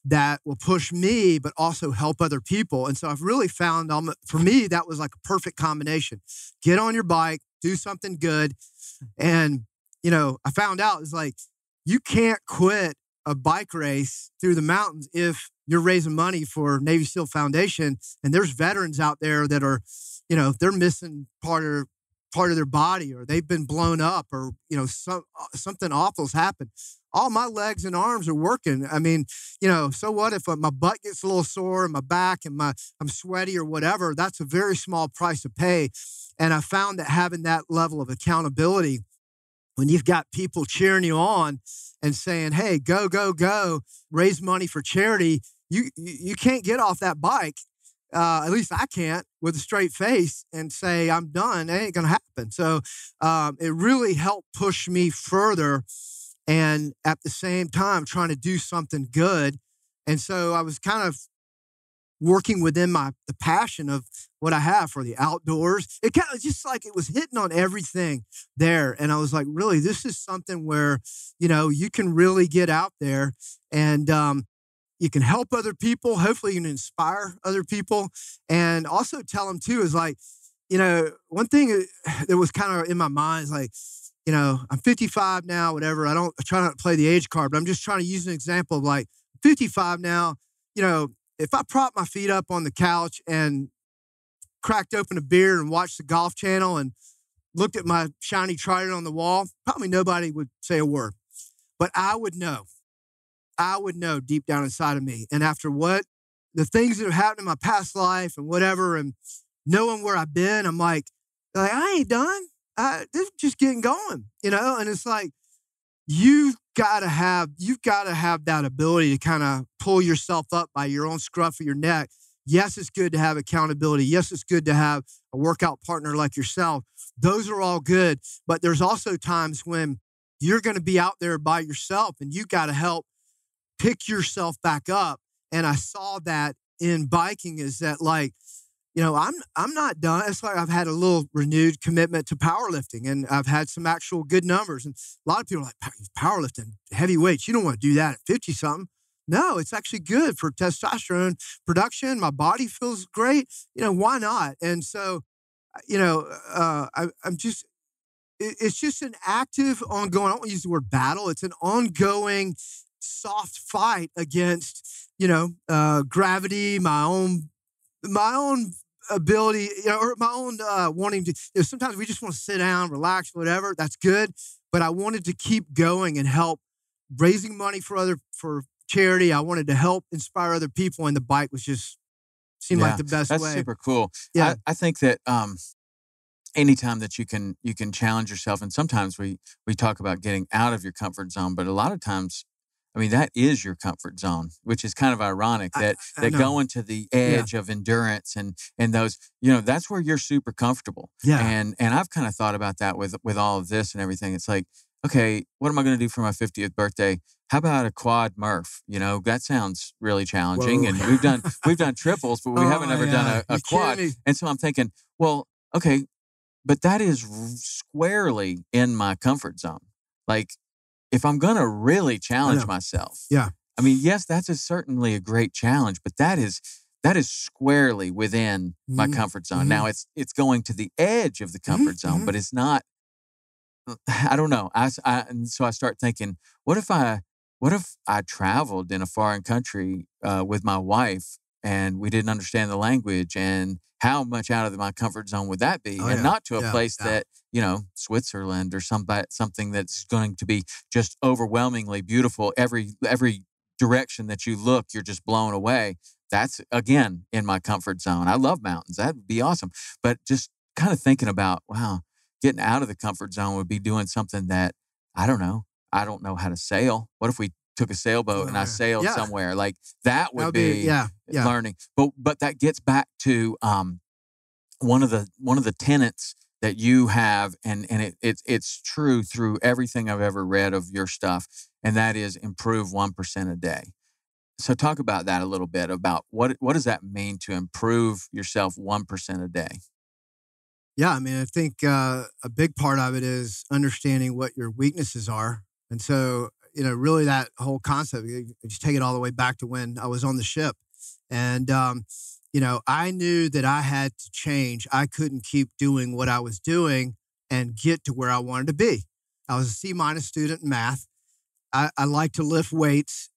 that will push me, but also help other people? And so I've really found, for me, that was like a perfect combination. Get on your bike, do something good. And, I found out it's like, you can't quit a bike race through the mountains if you're raising money for Navy SEAL Foundation. And there's veterans out there that are, they're missing part of their body, or they've been blown up, or, something awful's happened. All my legs and arms are working. I mean, so what if my butt gets a little sore and my back and I'm sweaty or whatever? That's a very small price to pay. And I found that having that level of accountability, when you've got people cheering you on and saying, hey, go, go, go, raise money for charity, you can't get off that bike. At least I can't, with a straight face and say, I'm done. It ain't going to happen. So it really helped push me further, and at the same time trying to do something good. And so I was kind of working within the passion of what I have for the outdoors. It kind of just like it was hitting on everything there. And I was like, really, this is something where, you can really get out there and you can help other people. Hopefully you can inspire other people. And also tell them too, is like, one thing that was kind of in my mind is like, I'm 55 now, whatever. I try not to play the age card, but I'm just trying to use an example of like 55 now, if I prop my feet up on the couch and cracked open a beer and watched the Golf Channel and looked at my shiny trident on the wall, probably nobody would say a word. But I would know deep down inside of me. And after the things that have happened in my past life and whatever, and knowing where I've been, I'm like, I ain't done. This is just getting going, And it's like, you've got to have that ability to kind of pull yourself up by your own scruff of your neck. Yes, it's good to have accountability. Yes, it's good to have a workout partner like yourself. Those are all good. But there's also times when you're going to be out there by yourself and you got to help pick yourself back up. And I saw that in biking, is that like, I'm not done. It's like I've had a little renewed commitment to powerlifting, and I've had some actual good numbers. And a lot of people are like, powerlifting, heavy weights, you don't want to do that at 50 something. No, it's actually good for testosterone production. My body feels great. Why not? And so, I'm just, it's just an active, ongoing, I don't want to use the word battle. It's an ongoing soft fight against, gravity, my own ability, or my own wanting to, sometimes we just want to sit down, relax, whatever. That's good. But I wanted to keep going and help raising money for charity. I wanted to help inspire other people. And the bike was just seemed like the best that's way. super cool. Yeah. I think that anytime that you can challenge yourself, and sometimes we talk about getting out of your comfort zone, but a lot of times, I mean, that is your comfort zone, which is kind of ironic that I know. going to the edge of endurance and those, that's where you're super comfortable. Yeah. And I've kind of thought about that with all of this and everything. It's like, okay, what am I going to do for my 50th birthday? How about a quad Murph? That sounds really challenging. Whoa. And we've done triples, but we haven't ever done a quad. And so I'm thinking, well, okay, but that is squarely in my comfort zone. Like, if I'm going to really challenge myself, I mean, yes, that's certainly a great challenge, but that is squarely within my comfort zone. Now it's going to the edge of the comfort zone, but it's not. I don't know. And so I start thinking, what if I traveled in a foreign country with my wife and we didn't understand the language, and how much out of my comfort zone would that be? And not to a place that, Switzerland or something that's going to be just overwhelmingly beautiful. Every direction that you look, you're just blown away. That's, again, in my comfort zone. I love mountains. That would be awesome. But just kind of thinking about, wow, getting out of the comfort zone would be doing something that, I don't know. I don't know how to sail. What if we took a sailboat and I sailed somewhere? Like, that would be learning. But that gets back to one of the tenets that you have, and it's true through everything I've ever read of your stuff, and that is improve 1% a day. So talk about that a little bit, about what does that mean to improve yourself 1% a day? Yeah, I mean, I think a big part of it is understanding what your weaknesses are. And so, really that whole concept, you just take it all the way back to when I was on the ship. And, I knew that I had to change. I couldn't keep doing what I was doing and get to where I wanted to be. I was a C- student in math. I like to lift weights.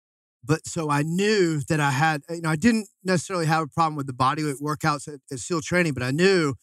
But so I knew that I had, I didn't necessarily have a problem with the bodyweight workouts at SEAL training, but I knew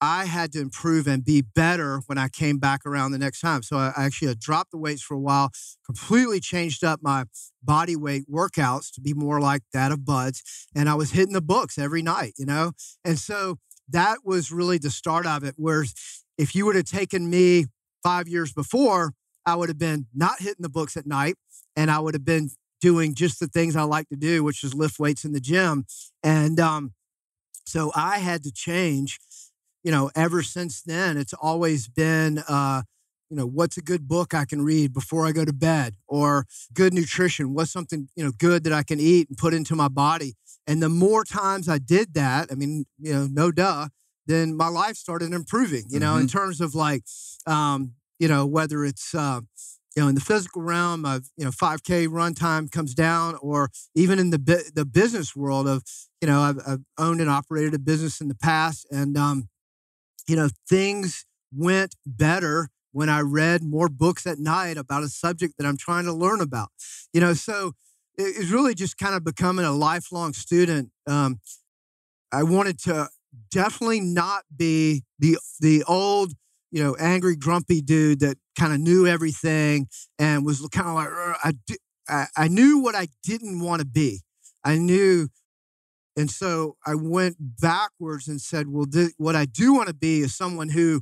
I had to improve and be better when I came back around the next time. So I actually had dropped the weights for a while, completely changed up my body weight workouts to be more like that of Bud's. And I was hitting the books every night, And so that was really the start of it. Whereas if you would have taken me 5 years before, I would have been not hitting the books at night, and I would have been doing just the things I like to do, which is lift weights in the gym. And so I had to change. Ever since then, it's always been, what's a good book I can read before I go to bed, or good nutrition. What's something, good that I can eat and put into my body. And the more times I did that, I mean, no duh, then my life started improving, in terms of like, whether it's, in the physical realm of, 5K run time comes down, or even in the business world of, I've owned and operated a business in the past, and, things went better when I read more books at night about a subject that I'm trying to learn about. So it's really just kind of becoming a lifelong student. I wanted to definitely not be the old, angry, grumpy dude that kind of knew everything and was kind of like, I knew what I didn't want to be. I knew. And so I went backwards and said, well, what I do want to be is someone who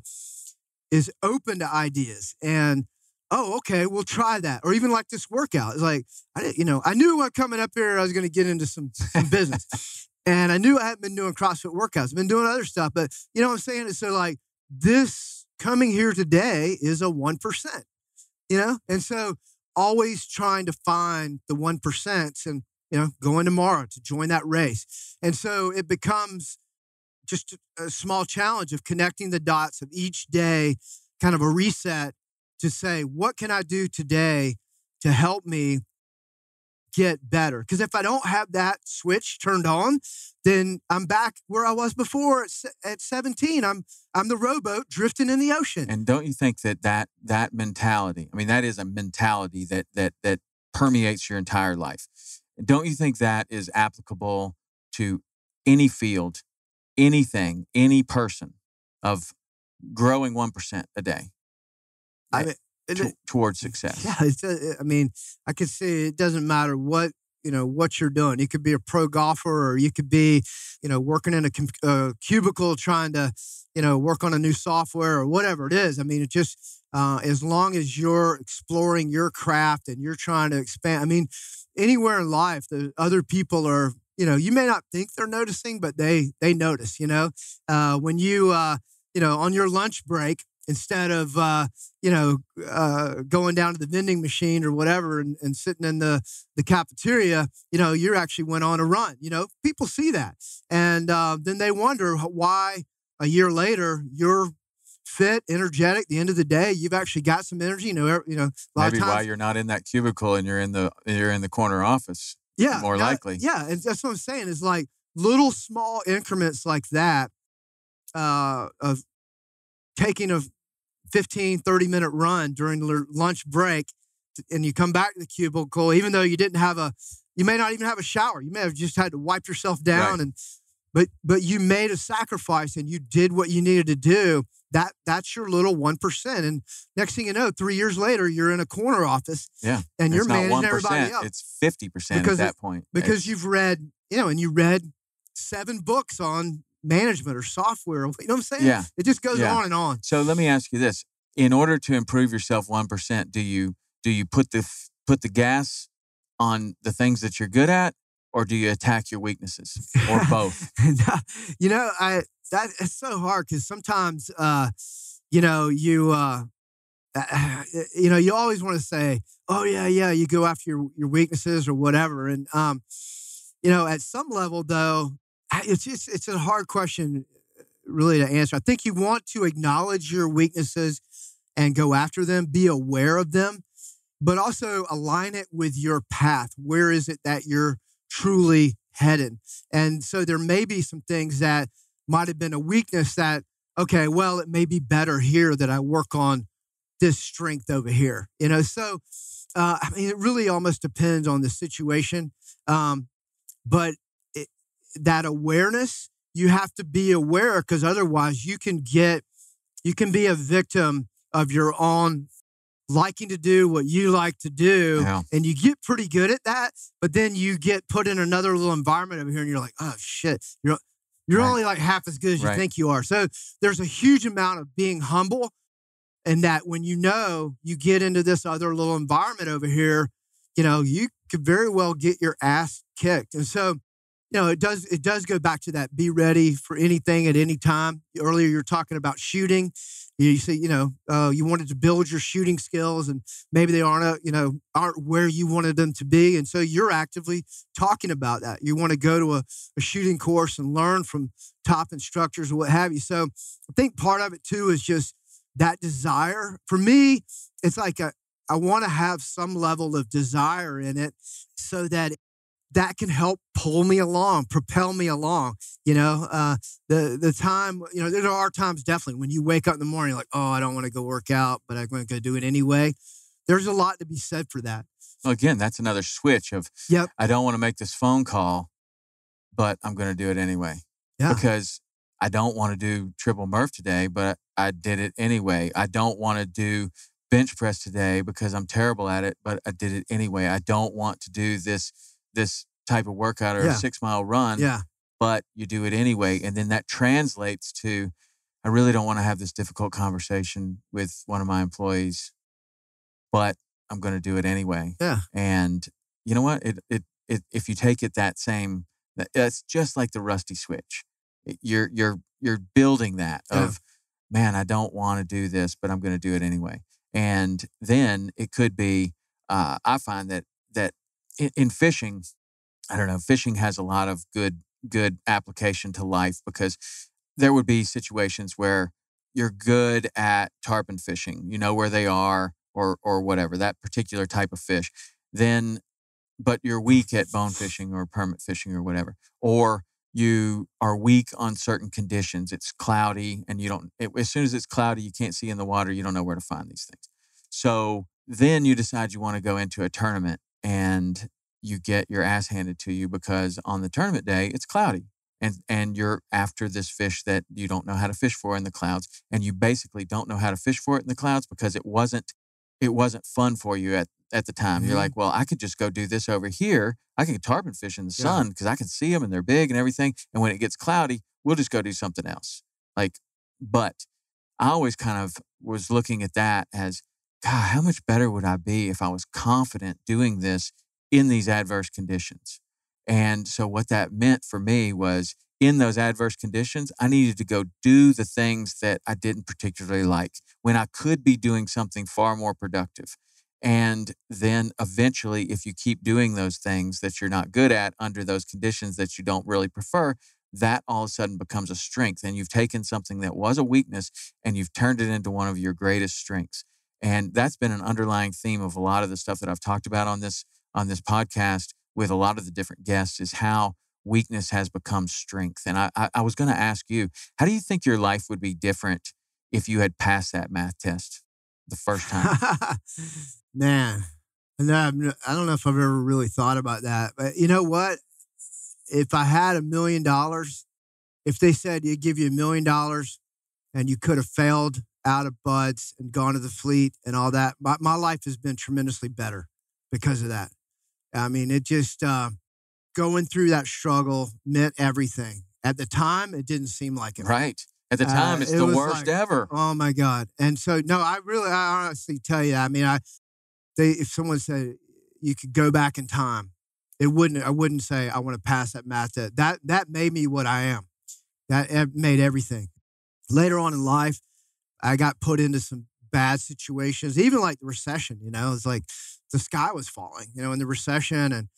is open to ideas, and, oh, okay, we'll try that. Or even like this workout. It's like, I knew when coming up here, I was going to get into some business. And I knew I hadn't been doing CrossFit workouts. I've been doing other stuff, but you know what I'm saying? It's so like, this coming here today is a 1%, And so always trying to find the 1%, and, going tomorrow to join that race. And so it becomes just a small challenge of connecting the dots of each day, kind of a reset to say, what can I do today to help me get better? Because if I don't have that switch turned on, then I'm back where I was before at 17. I'm the rowboat drifting in the ocean. And don't you think that mentality, I mean, that is a mentality that permeates your entire life. Don't you think that is applicable to any field, anything, any person, of growing 1% a day towards success? Yeah, I mean, I could say it doesn't matter what what you're doing. You could be a pro golfer, or you could be, working in a cubicle trying to, work on a new software or whatever it is. I mean, it just, as long as you're exploring your craft and you're trying to expand, I mean, anywhere in life, the other people are, you may not think they're noticing, but they notice, when you, on your lunch break, instead of, going down to the vending machine or whatever and sitting in the cafeteria, you actually went on a run. People see that. And then they wonder why a year later you're fit, energetic. At the end of the day, you've actually got some energy. A lot Maybe of times, why you're not in that cubicle and you're in the corner office. Yeah, more likely. Yeah, and that's what I'm saying. Is like little small increments like that of taking a 15, 30-minute run during the lunch break, and you come back to the cubicle, even though you may not even have a shower. You may have just had to wipe yourself down, right. but you made a sacrifice and you did what you needed to do. That's your little 1%. And next thing you know, 3 years later, you're in a corner office. Yeah. And you're it's not managing 1%, everybody else. It's 50% at that point. Because you've read, and you read 7 books on management or software. You know what I'm saying? Yeah. It just goes on and on. So let me ask you this. In order to improve yourself 1%, do you put the gas on the things that you're good at, or do you attack your weaknesses, or both? It's so hard because sometimes, you always want to say, oh yeah, you go after your weaknesses or whatever. And, at some level though, it's a hard question really to answer. I think you want to acknowledge your weaknesses and go after them, be aware of them, but also align it with your path. Where is it that you're truly headed? And so there may be some things that might have been a weakness that, okay, well, it may be better here that I work on this strength over here. So, it really almost depends on the situation. But that awareness, you have to be aware, because otherwise you can be a victim of your own liking to do what you like to do. Yeah. And you get pretty good at that, but then you get put in another little environment over here and you're like, oh shit, you're Right. only like half as good as you Right. think you are. So there's a huge amount of being humble, and that when you get into this other little environment over here, you could very well get your ass kicked. And so, it does go back to that, be ready for anything at any time. Earlier, you're talking about shooting. You say, you wanted to build your shooting skills, and maybe they aren't where you wanted them to be. And so you're actively talking about that. You want to go to a shooting course and learn from top instructors or what have you. So I think part of it too is just that desire. For me, it's like I want to have some level of desire in it so that can help pull me along, propel me along. The time, there are times definitely when you wake up in the morning, like, oh, I don't want to go work out, but I'm going to go do it anyway. There's a lot to be said for that. Well, again, that's another switch of, Yep. I don't want to make this phone call, but I'm going to do it anyway. Yeah. Because I don't want to do triple Murph today, but I did it anyway. I don't want to do bench press today because I'm terrible at it, but I did it anyway. I don't want to do this type of workout or a 6-mile run, but you do it anyway. And then that translates to, I really don't want to have this difficult conversation with one of my employees, but I'm going to do it anyway. Yeah. And you know what? If you take it that's just like the rusty switch. You're building that of, man, I don't want to do this, but I'm going to do it anyway. And then it could be, I find that in fishing, I don't know, fishing has a lot of good application to life, because there would be situations where you're good at tarpon fishing, you know where they are or whatever, that particular type of fish. Then, but you're weak at bone fishing or permit fishing or whatever. Or you are weak on certain conditions. It's cloudy and as soon as it's cloudy, you can't see in the water, you don't know where to find these things. So then you decide you want to go into a tournament, and you get your ass handed to you because on the tournament day, it's cloudy. And you're after this fish that you don't know how to fish for in the clouds. And you basically don't know how to fish for it in the clouds because it wasn't fun for you at the time. You're like, well, I could just go do this over here. I can tarpon fish in the sun because I can see them and they're big and everything. And when it gets cloudy, we'll just go do something else. But I always kind of was looking at that as, God, how much better would I be if I was confident doing this in these adverse conditions? And so what that meant for me was, in those adverse conditions, I needed to go do the things that I didn't particularly like when I could be doing something far more productive. And then eventually, if you keep doing those things that you're not good at under those conditions that you don't really prefer, that all of a sudden becomes a strength. And you've taken something that was a weakness and you've turned it into one of your greatest strengths. And that's been an underlying theme of a lot of the stuff that I've talked about on this podcast with a lot of the different guests, is how weakness has become strength. And I was going to ask you, how do you think your life would be different if you had passed that math test the first time? Man, I don't know if I've ever really thought about that. But you know what? If I had $1 million, if they said you give you $1 million and you could have failed out of buds and gone to the fleet and all that, my life has been tremendously better because of that. I mean, it just, going through that struggle meant everything. At the time, it didn't seem like it. Right. At the time, it's the worst ever. Oh my God. And so, no, I honestly tell you, I mean, if someone said you could go back in time, I wouldn't say I want to pass that math test. That made me what I am. That made everything. Later on in life, I got put into some bad situations, even like the recession, it's like the sky was falling, in the recession. And,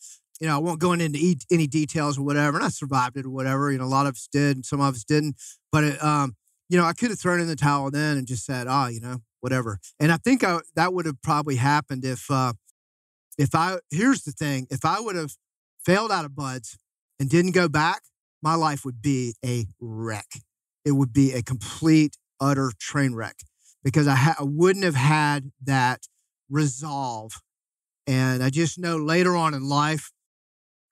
I won't go into any details or whatever. And I survived it or whatever. A lot of us did and some of us didn't. But, I could have thrown in the towel then and just said, whatever. And I think that would have probably happened here's the thing, if I would have failed out of buds and didn't go back, my life would be a wreck. It would be a complete, utter train wreck because I wouldn't have had that resolve. And I just know later on in life,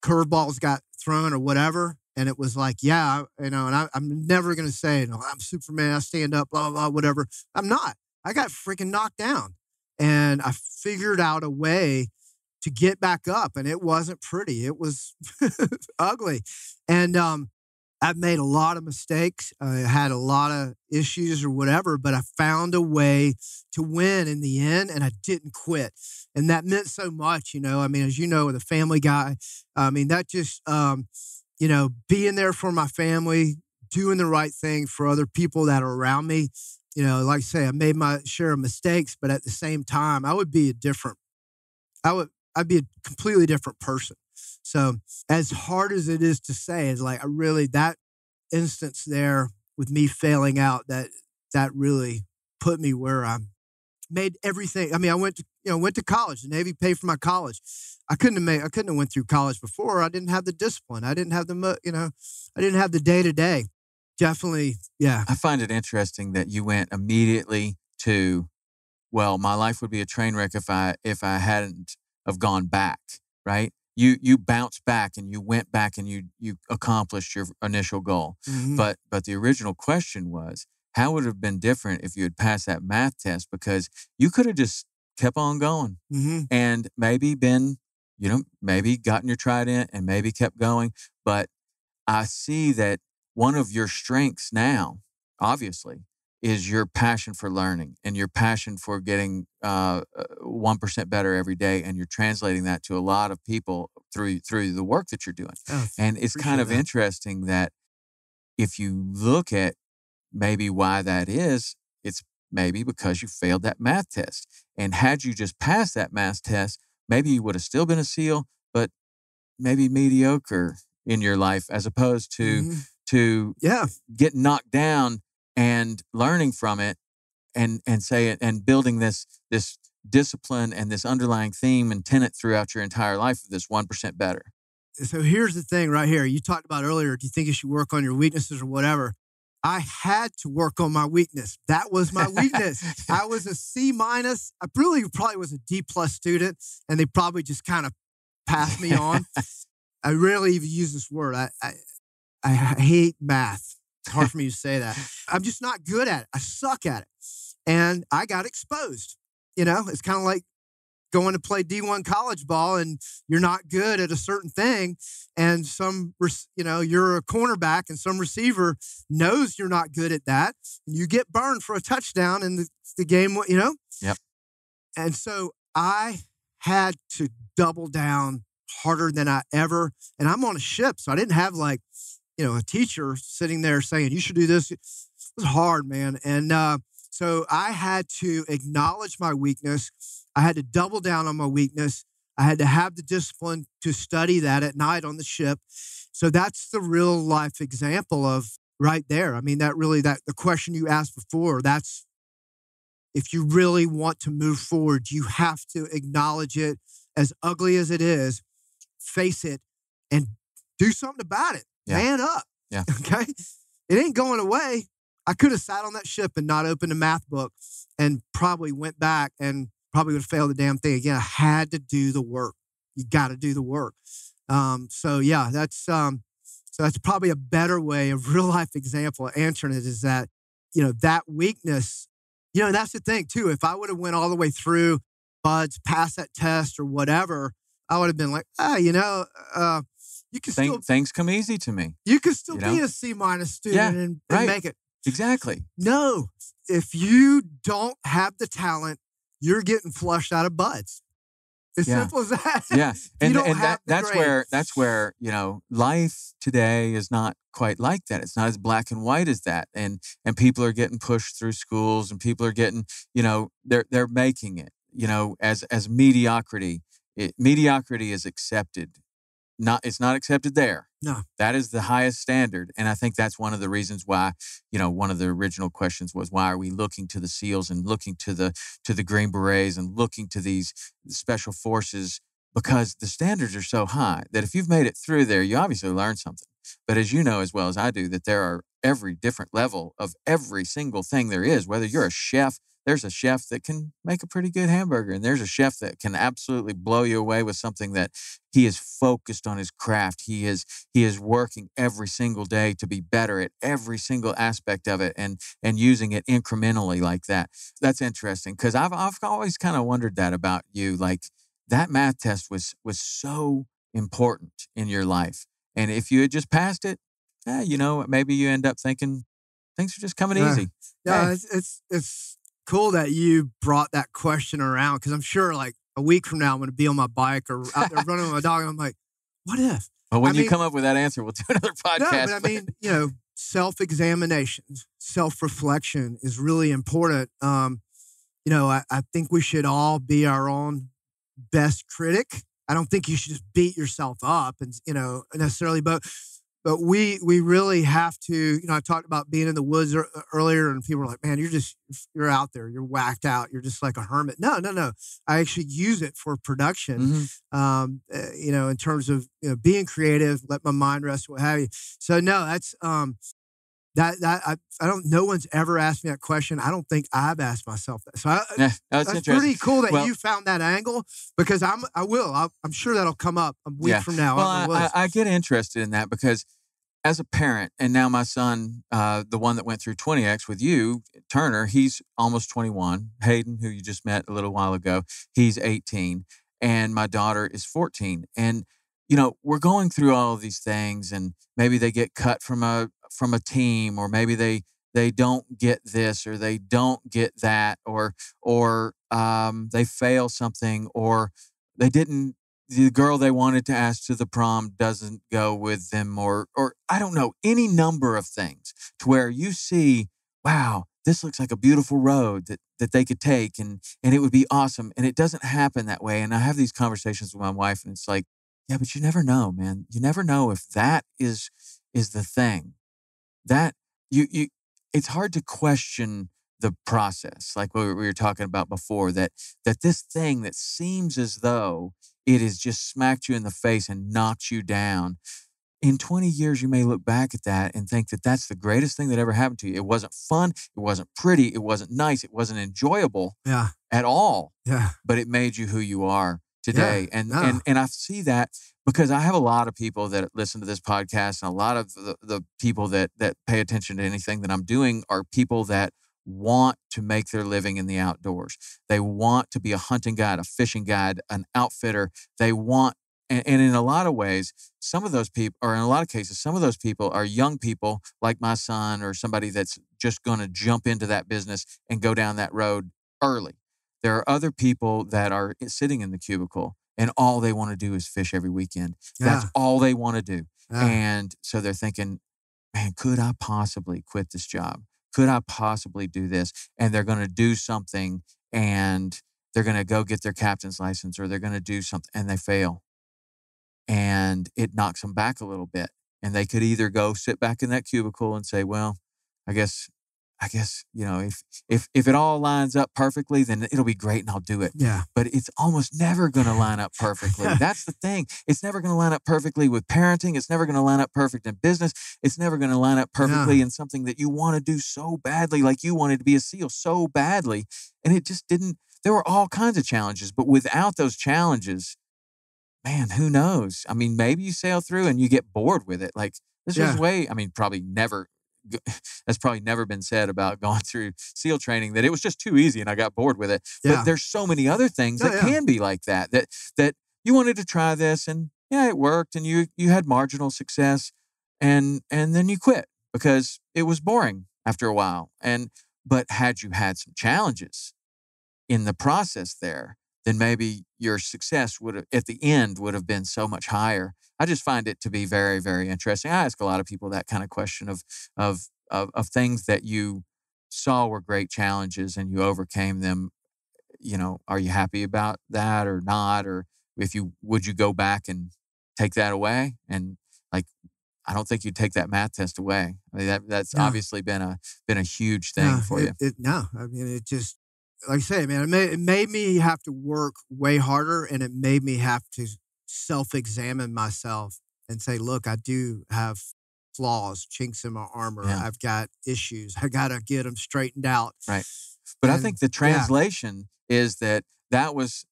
curveballs got thrown or whatever. And it was like, and I'm never going to say, I'm Superman, I stand up, blah, blah, blah, whatever. I'm not. I got freaking knocked down. And I figured out a way to get back up. And it wasn't pretty. It was ugly. And I've made a lot of mistakes. I had a lot of issues or whatever, but I found a way to win in the end, and I didn't quit. And that meant so much, I mean, as you know, with a family guy, I mean, that just, being there for my family, doing the right thing for other people that are around me. Like I say, I made my share of mistakes, but at the same time, I'd be a completely different person. So as hard as it is to say, it's like that instance there with me failing out, that really put me where I made everything. I mean, I went to college. The Navy paid for my college. I couldn't have went through college before. I didn't have the discipline. I didn't have I didn't have the day-to-day. Definitely. Yeah. I find it interesting that you went immediately to, well, my life would be a train wreck if I hadn't have gone back, right? You bounced back and you went back and you accomplished your initial goal. Mm-hmm. But the original question was, how would it have been different if you had passed that math test? Because you could have just kept on going and maybe been, maybe gotten your trident and maybe kept going. But I see that one of your strengths now, obviously, is your passion for learning and your passion for getting 1% better every day. And you're translating that to a lot of people through the work that you're doing. Oh, and it's kind of interesting that if you look at maybe why that is, it's maybe because you failed that math test. And had you just passed that math test, maybe you would have still been a SEAL, but maybe mediocre in your life, as opposed to get knocked down and learning from it and building this discipline and this underlying theme and tenet throughout your entire life of this 1% better. So here's the thing right here. You talked about earlier, do you think you should work on your weaknesses or whatever? I had to work on my weakness. That was my weakness. I was a C-. I probably was a D+ student, and they probably just kind of passed me on. I rarely even use this word. I hate math. It's hard for me to say that. I'm just not good at it. I suck at it. And I got exposed. It's kind of like going to play D1 college ball and you're not good at a certain thing, and you're a cornerback and some receiver knows you're not good at that, and you get burned for a touchdown and the game, Yep. And so I had to double down harder than I ever, and I'm on a ship, so I didn't have a teacher sitting there saying, you should do this. It was hard, man. And so I had to acknowledge my weakness. I had to double down on my weakness. I had to have the discipline to study that at night on the ship. So that's the real life example of right there. I mean, the question you asked before, that's, if you really want to move forward, you have to acknowledge it, as ugly as it is, face it, and do something about it. Yeah. Man up. Yeah. Okay? It ain't going away. I could have sat on that ship and not opened a math book and probably went back and probably would have failed the damn thing again. I had to do the work. You got to do the work. That's probably a better way, a real life example of answering it, is that, that weakness, that's the thing too. If I would have went all the way through buds, passed that test or whatever, I would have been like, you can things come easy to me. You can still be a C- student and make it. Exactly. No, if you don't have the talent, you're getting flushed out of buds. As simple as that. Yeah. That's where, life today is not quite like that. It's not as black and white as that. And people are getting pushed through schools, and people are getting, they're making it, as mediocrity. Mediocrity is accepted. It's not accepted there. No. That is the highest standard. And I think that's one of the reasons why, one of the original questions was, why are we looking to the SEALs and looking to the Green Berets and looking to these special forces? Because the standards are so high that if you've made it through there, you obviously learned something. But as you know as well as I do, that there are every different level of every single thing there is. Whether you're a chef, there's a chef that can make a pretty good hamburger, and there's a chef that can absolutely blow you away with something that he is focused on his craft. He is working every single day to be better at every single aspect of it, and using it incrementally like that. That's interesting, because I've always kind of wondered that about you. Like, that math test was so important in your life, and if you had just passed it, maybe you end up thinking things are just coming easy. Yeah, it's cool that you brought that question around, because I'm sure like a week from now I'm going to be on my bike or out there running with my dog, and I'm like, what if? Well, when you come up with that answer, we'll do another podcast. No, but I mean, self-examination, self-reflection is really important. I think we should all be our own best critic. I don't think you should just beat yourself up and, necessarily, but we really have to, I talked about being in the woods earlier, and people were like, man, you're out there, you're whacked out, you're just like a hermit. No. I actually use it for production, in terms of, being creative, let my mind rest, what have you. So no, that's, no one's ever asked me that question. I don't think I've asked myself that. So that's pretty cool that you found that angle, because I'm sure that'll come up a week from now. Well, I get interested in that because as a parent, and now my son, the one that went through 20X with you, Turner, he's almost 21. Hayden, who you just met a little while ago, he's 18. And my daughter is 14. And, we're going through all of these things, and maybe they get cut from a team, or maybe they don't get this, or they don't get that, or they fail something, or the girl they wanted to ask to the prom doesn't go with them, or I don't know, any number of things, to where you see, wow, this looks like a beautiful road that they could take, and it would be awesome. And it doesn't happen that way. And I have these conversations with my wife, and it's like, yeah, but you never know, man. You never know if that is the thing. That it's hard to question the process, like what we were talking about before, that this thing that seems as though it has just smacked you in the face and knocked you down. In 20 years, you may look back at that and think that that's the greatest thing that ever happened to you. It wasn't fun. It wasn't pretty. It wasn't nice. It wasn't enjoyable at all. Yeah. But it made you who you are today. Yeah. And I see that because I have a lot of people that listen to this podcast, and a lot of the people that pay attention to anything that I'm doing are people that want to make their living in the outdoors. They want to be a hunting guide, a fishing guide, an outfitter. They want, and in a lot of ways, some of those people, or in a lot of cases, some of those people are young people like my son or somebody that's just going to jump into that business and go down that road early. There are other people that are sitting in the cubicle and all they want to do is fish every weekend. That's all they want to do. And so they're thinking, man, could I possibly quit this job? Could I possibly do this? And they're going to do something and they're going to go get their captain's license or they're going to do something and they fail. And it knocks them back a little bit. And they could either go sit back in that cubicle and say, well, I guess, if it all lines up perfectly, then it'll be great and I'll do it. Yeah. But it's almost never going to line up perfectly. That's the thing. It's never going to line up perfectly with parenting. It's never going to line up perfect in business. It's never going to line up perfectly in something that you want to do so badly, like you wanted to be a SEAL so badly. And it just didn't. There were all kinds of challenges, but without those challenges, man, who knows? I mean, maybe you sail through and you get bored with it. Like this was probably never. That's probably never been said about going through SEAL training, that it was just too easy and I got bored with it. But there's so many other things that can be like that you wanted to try this and it worked and you had marginal success and then you quit because it was boring after a while. But had you had some challenges in the process there, then maybe your success at the end would have been so much higher. I just find it to be very, very interesting. I ask a lot of people that kind of question of things that you saw were great challenges and you overcame them. Are you happy about that or not? Or would you go back and take that away? And like, I don't think you'd take that math test away. I mean, that's obviously been a huge thing for you. I mean, it just, like I say, man, it made me have to work way harder and it made me have to self-examine myself and say, look, I do have flaws, chinks in my armor. Yeah. I've got issues. I got to get them straightened out. Right. But I think the translation is that was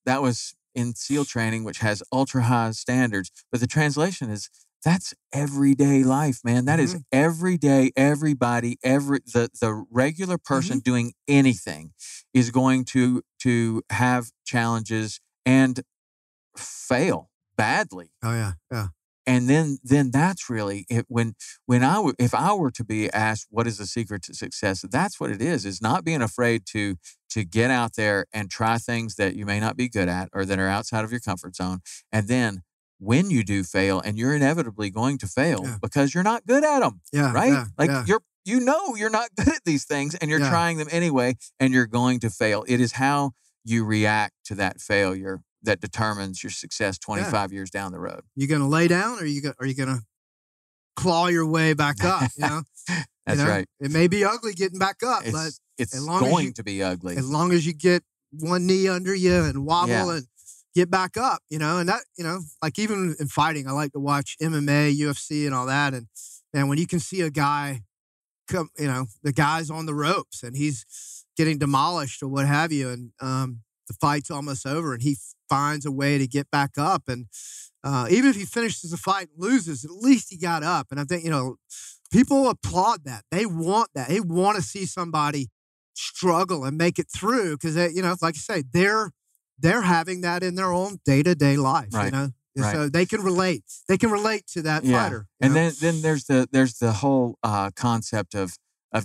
in SEAL training, which has ultra high standards. But the translation is that's everyday life, man. That is every day, everybody, the regular person doing anything is going to have challenges and fail badly. Oh yeah. Yeah. And then that's really it. If I were to be asked what is the secret to success, that's what it is not being afraid to get out there and try things that you may not be good at or that are outside of your comfort zone. And then when you do fail, and you're inevitably going to fail because you're not good at them, right? You're not good at these things and you're trying them anyway and you're going to fail. It is how you react to that failure that determines your success 25 years down the road. You going to lay down or are you going to claw your way back up? That's right. It may be ugly getting back up, but it's going to be ugly. As long as you get one knee under you and wobble and get back up, and that, like even in fighting, I like to watch MMA, UFC and all that. And when you can see a guy come, the guy's on the ropes and he's getting demolished or what have you. And the fight's almost over and he finds a way to get back up. And even if he finishes the fight and loses, at least he got up. And I think, people applaud that. They want that. They want to see somebody struggle and make it through because, like you say, they're having that in their own day-to-day life, Right. So they can relate. They can relate to that fighter. And then there's the whole concept of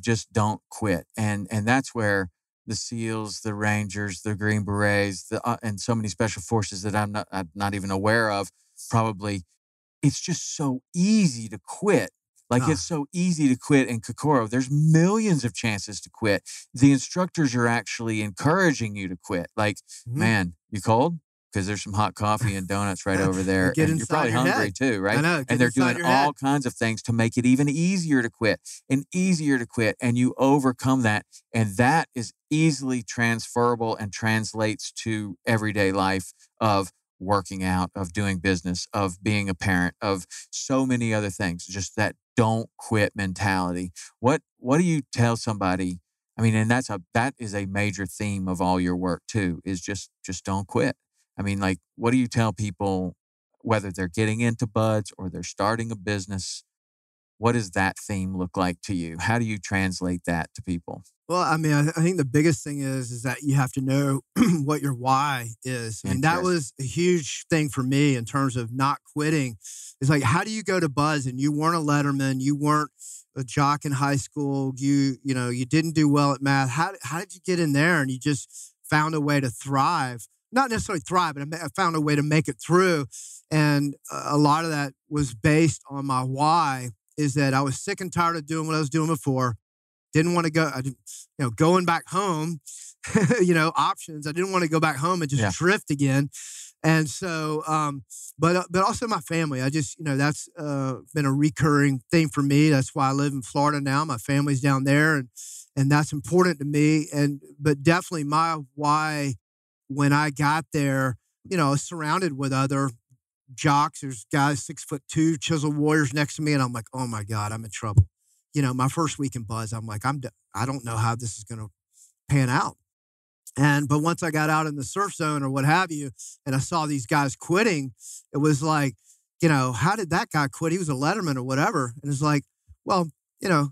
just don't quit. And that's where the SEALs, the Rangers, the Green Berets, and so many special forces that I'm not even aware of, probably, it's just so easy to quit. It's so easy to quit in Kokoro. There's millions of chances to quit. The instructors are actually encouraging you to quit. Man, you cold? Because there's some hot coffee and donuts right over there. And you're probably hungry too, right? I know. And they're doing all kinds of things to make it even easier to quit and easier to quit. And you overcome that. And that is easily transferable and translates to everyday life of working out, of doing business, of being a parent, of so many other things. Just that don't quit mentality. What do you tell somebody? I mean, and that is a major theme of all your work too, is just don't quit. I mean, what do you tell people, whether they're getting into buds or they're starting a business? What does that theme look like to you? How do you translate that to people? Well, I mean, I think the biggest thing is that you have to know what your why is. I mean, that was a huge thing for me in terms of not quitting. It's like, how do you go to Buzz and you weren't a letterman, you weren't a jock in high school, you didn't do well at math. How did you get in there and you just found a way to thrive? Not necessarily thrive, but I found a way to make it through. And a lot of that was based on my why, is that I was sick and tired of doing what I was doing before. Didn't want to go, going back home, options. I didn't want to go back home and just drift again. And so, but also my family. I just, that's been a recurring thing for me. That's why I live in Florida now. My family's down there, and that's important to me. But definitely my why when I got there, I was surrounded with other jocks. There's guys 6'2", chiseled warriors next to me, and I'm like, oh my God, I'm in trouble. My first week in Buzz, I'm like, I don't know how this is going to pan out. But once I got out in the surf zone or what have you, and I saw these guys quitting, it was like, how did that guy quit? He was a letterman or whatever. And it's like, well,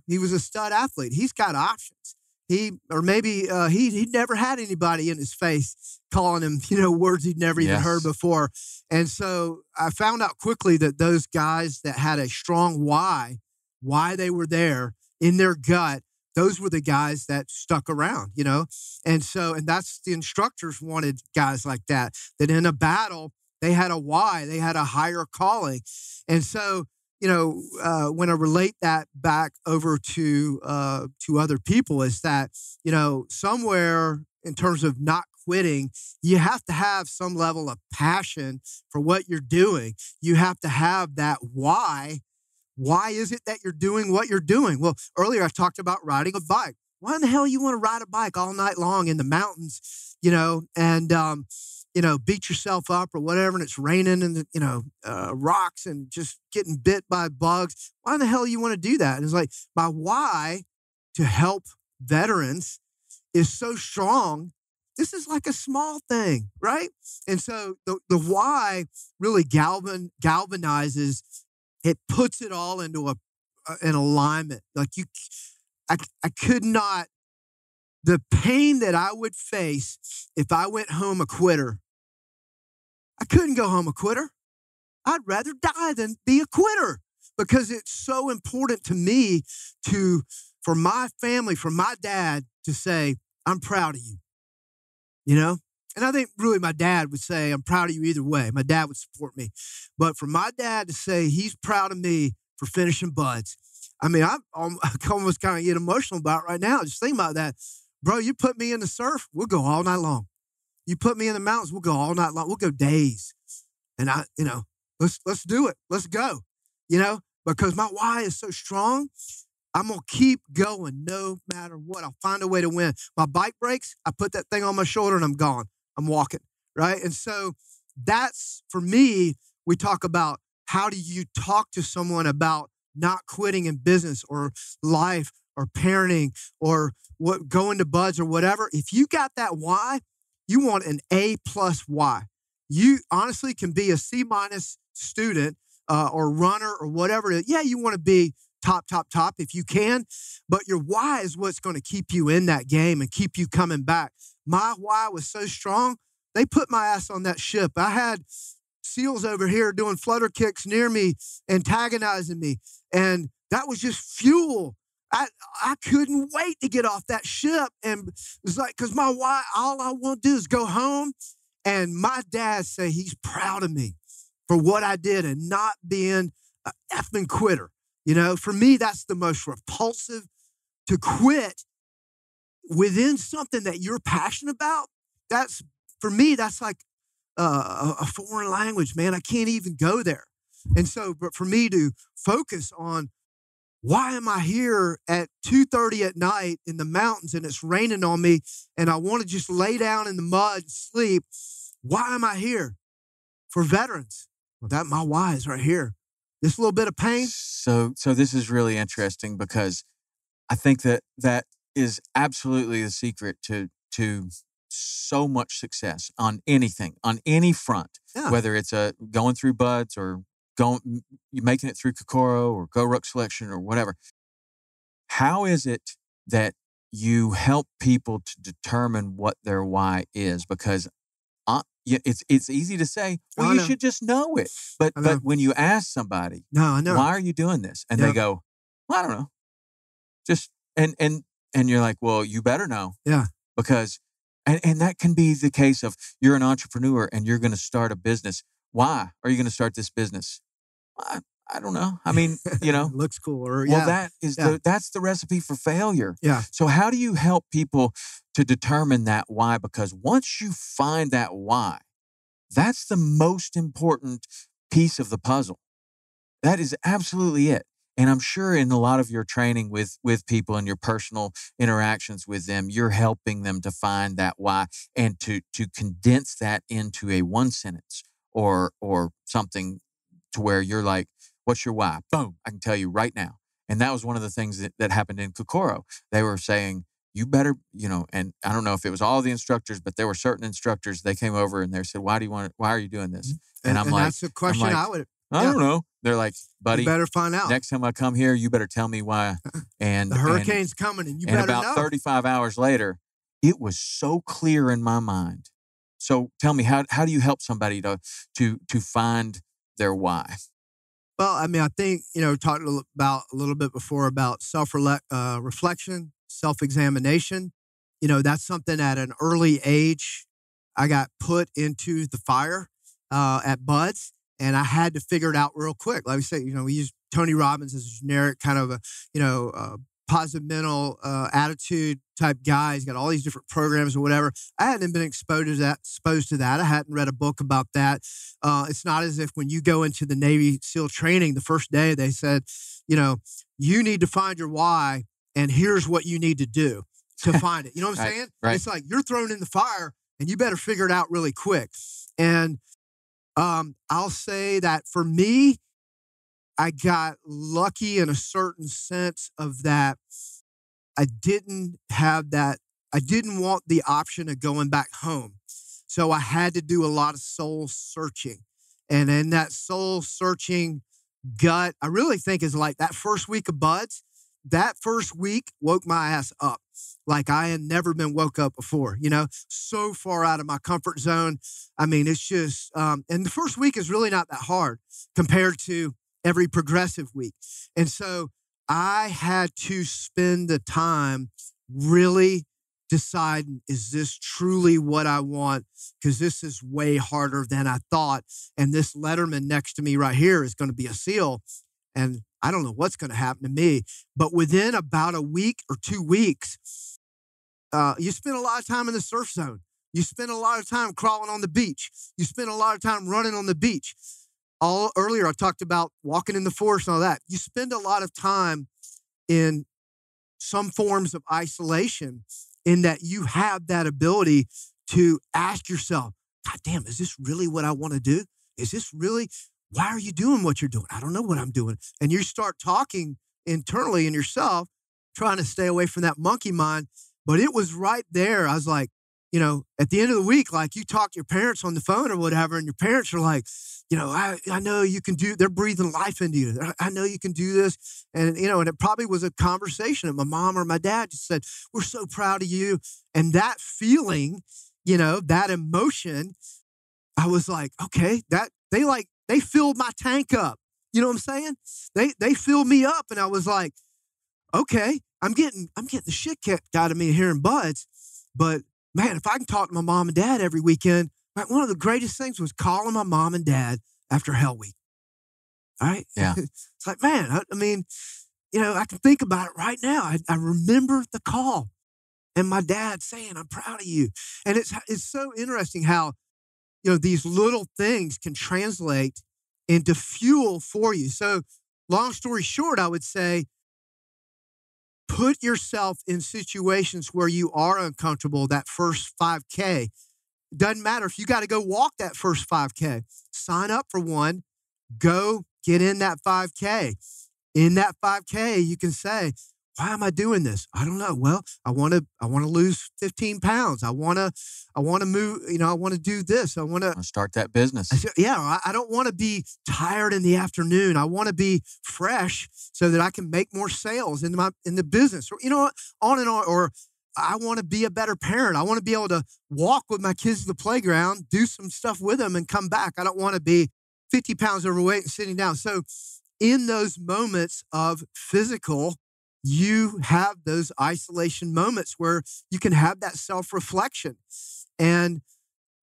he was a stud athlete. He's got options. He never had anybody in his face calling him, words he'd never even heard before. And so I found out quickly that those guys that had a strong why they were there in their gut, those were the guys that stuck around, And that's the instructors wanted guys like that in a battle, they had a why, they had a higher calling. And so, when I relate that back over to other people, is that, somewhere in terms of not quitting, you have to have some level of passion for what you're doing. You have to have that why. Why is it that you're doing what you're doing? Well, earlier I talked about riding a bike. Why in the hell you want to ride a bike all night long in the mountains, and beat yourself up or whatever, and it's raining and rocks and just getting bit by bugs? Why in the hell you want to do that? And it's like, my why to help veterans is so strong. This is like a small thing, right? And so the why really galvanizes. It puts it all into an alignment. Like I could not, the pain that I would face if I went home a quitter, I couldn't go home a quitter. I'd rather die than be a quitter, because it's so important to me for my family, for my dad to say, I'm proud of you, And I think really my dad would say, I'm proud of you either way. My dad would support me. But for my dad to say he's proud of me for finishing Buds, I mean, I almost kind of get emotional about it right now. Just think about that. Bro, you put me in the surf, we'll go all night long. You put me in the mountains, we'll go all night long. We'll go days. And let's do it. Let's go, because my why is so strong. I'm going to keep going no matter what. I'll find a way to win. My bike breaks, I put that thing on my shoulder and I'm gone. I'm walking, right? And so that's, for me, we talk about how do you talk to someone about not quitting in business or life or parenting or going to Buds or whatever. If you got that why, you want an A+ why. You honestly can be a C- student or runner or whatever. Yeah, you want to be top if you can, but your why is what's going to keep you in that game and keep you coming back. My why was so strong, they put my ass on that ship. I had SEALs over here doing flutter kicks near me, antagonizing me, and that was just fuel. I couldn't wait to get off that ship, and it's like, because my why, all I want to do is go home, and my dad say he's proud of me for what I did and not being an effing quitter. For me, that's the most repulsive, to quit within something that you're passionate about. For me, that's like a foreign language, man. I can't even go there. And so, but for me to focus on, why am I here at 2:30 at night in the mountains and it's raining on me and I want to just lay down in the mud and sleep? Why am I here? For veterans. Well, my why is right here. This little bit of pain. So this is really interesting, because I think that is absolutely the secret to so much success on anything, on any front, whether it's going through Buds or you're making it through Kokoro or Go Ruck Selection or whatever. How is it that you help people to determine what their why is? Because it's easy to say, well, you should just know it. But when you ask somebody, I know. Why are you doing this? And they go, well, I don't know. Just and you're like, well, you better know. Yeah. Because and that can be the case of you're an entrepreneur and you're going to start a business. Why are you going to start this business? I don't know. I mean, looks cool. Or, that's the recipe for failure. Yeah. So how do you help people to determine that why? Because once you find that why, that's the most important piece of the puzzle. That is absolutely it. And I'm sure in a lot of your training with people and your personal interactions with them, you're helping them to find that why and to condense that into a one sentence or something to where you're like, what's your why? Boom, I can tell you right now. And that was one of the things that happened in Kokoro. They were saying, you better, and I don't know if it was all the instructors, but there were certain instructors, they came over and they said, why are you doing this? And I'm like, that's a question I don't know. They're like, buddy, you better find out. Next time I come here, you better tell me why. And the hurricane's coming and you better know. And about 35 hours later, it was so clear in my mind. So tell me, how do you help somebody to find their why? Well, I mean, I think, talked about a little bit before about reflection, self-examination. That's something at an early age I got put into the fire at Bud's. And I had to figure it out real quick. Like we say, we use Tony Robbins as a generic kind of a positive mental attitude type guy. He's got all these different programs or whatever. I hadn't been exposed to that. I hadn't read a book about that. It's not as if when you go into the Navy SEAL training, the first day they said, you need to find your why, and here's what you need to do to find it. You know what I'm saying? Right. It's like you're thrown in the fire, and you better figure it out really quick. And I'll say that for me, I got lucky in a certain sense of that. I didn't want the option of going back home. So I had to do a lot of soul searching. And in that soul searching gut, I really think is like that first week of Buds. That first week woke my ass up like I had never been woke up before, so far out of my comfort zone. I mean, it's just, and the first week is really not that hard compared to every progressive week. And so I had to spend the time really deciding, is this truly what I want? Because this is way harder than I thought. And this letterman next to me right here is going to be a SEAL. And I don't know what's going to happen to me. But within about a week or 2 weeks, you spend a lot of time in the surf zone. You spend a lot of time crawling on the beach. You spend a lot of time running on the beach. Earlier, I talked about walking in the forest and all that. You spend a lot of time in some forms of isolation in that you have that ability to ask yourself, God damn, is this really what I want to do? Is this really, why are you doing what you're doing? I don't know what I'm doing. And you start talking internally in yourself, trying to stay away from that monkey mind. But it was right there. I was like, at the end of the week, like you talk to your parents on the phone or whatever, and your parents are like, I know you can do, they're breathing life into you. I know you can do this. And, and it probably was a conversation that my mom or my dad just said, we're so proud of you. And that feeling, that emotion, I was like, okay, that they filled my tank up. You know what I'm saying? They filled me up. And I was like, okay, I'm getting the shit kicked out of me here in Buds. But man, if I can talk to my mom and dad every weekend, right, one of the greatest things was calling my mom and dad after Hell Week. All right? Yeah. It's like, man, I mean, I can think about it right now. I remember the call and my dad saying, I'm proud of you. And it's so interesting how, these little things can translate into fuel for you. So long story short, I would say, put yourself in situations where you are uncomfortable that first 5K. Doesn't matter if you got to go walk that first 5K. Sign up for one. Go get in that 5K. In that 5K, you can say, why am I doing this? I don't know. Well, I want to lose 15 pounds. I want to move, I want to do this. I want to start that business. I don't want to be tired in the afternoon. I want to be fresh so that I can make more sales in the business, or, on and on. Or I want to be a better parent. I want to be able to walk with my kids to the playground, do some stuff with them, and come back. I don't want to be 50 pounds overweight and sitting down. So in those moments of physical, you have those isolation moments where you can have that self-reflection. And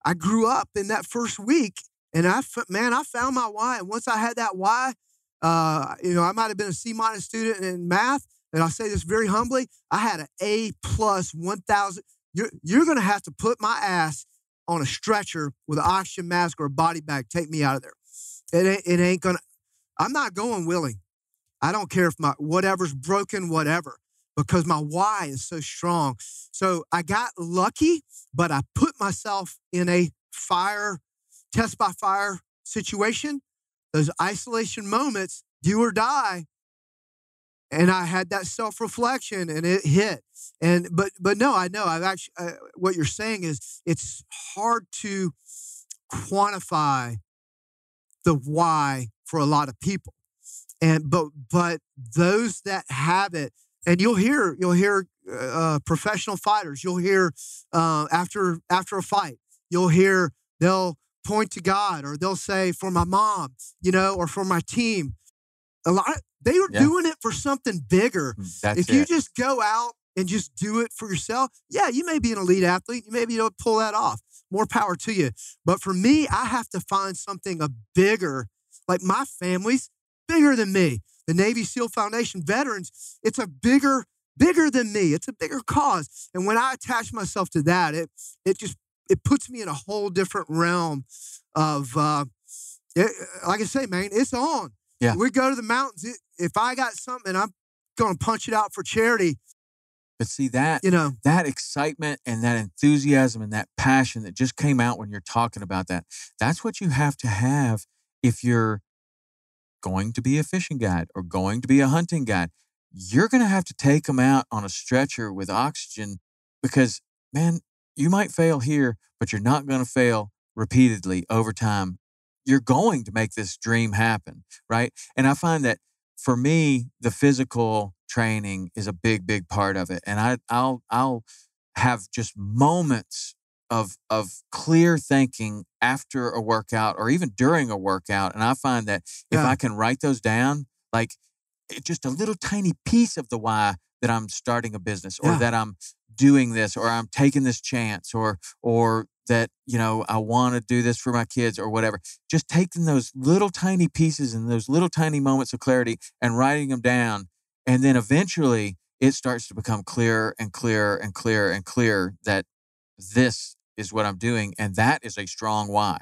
I grew up in that first week, and I found my why. And once I had that why, I might have been a C- student in math, and I'll say this very humbly, I had an A+ 1,000. You're going to have to put my ass on a stretcher with an oxygen mask or a body bag. Take me out of there. It ain't going to, I'm not going willing. I don't care if whatever's broken, whatever, because my why is so strong. So I got lucky, but I put myself in a test by fire situation, those isolation moments, do or die. And I had that self-reflection, and it hit. But no, I know I've actually, what you're saying is it's hard to quantify the why for a lot of people. But those that have it, and you'll hear professional fighters. You'll hear after a fight, they'll point to God, or they'll say, for my mom, or for my team. They were doing it for something bigger. If you just go out and just do it for yourself, you may be an elite athlete. You may be able to pull that off. More power to you. But for me, I have to find something bigger. Like my family's bigger than me. The Navy SEAL Foundation veterans, it's bigger than me. It's a bigger cause. And when I attach myself to that, it puts me in a whole different realm of, like I say, man, it's on. Yeah. We go to the mountains. If I got something, I'm going to punch it out for charity. But see that excitement and that enthusiasm and that passion that just came out when you're talking about that, that's what you have to have if you're going to be a fishing guide or going to be a hunting guide. You're going to have to take them out on a stretcher with oxygen because, man, you might fail here, but you're not going to fail repeatedly over time. You're going to make this dream happen, right? And I find that for me, the physical training is a big, big part of it. And I'll have just moments of clear thinking after a workout or even during a workout. And I find that if I can write those down, like just a little tiny piece of the why that I'm starting a business or that I'm doing this or I'm taking this chance or that, I want to do this for my kids or whatever, just taking those little tiny pieces and those little tiny moments of clarity and writing them down. And then eventually it starts to become clearer and clearer and clearer and clearer that this is what I'm doing. And that is a strong why,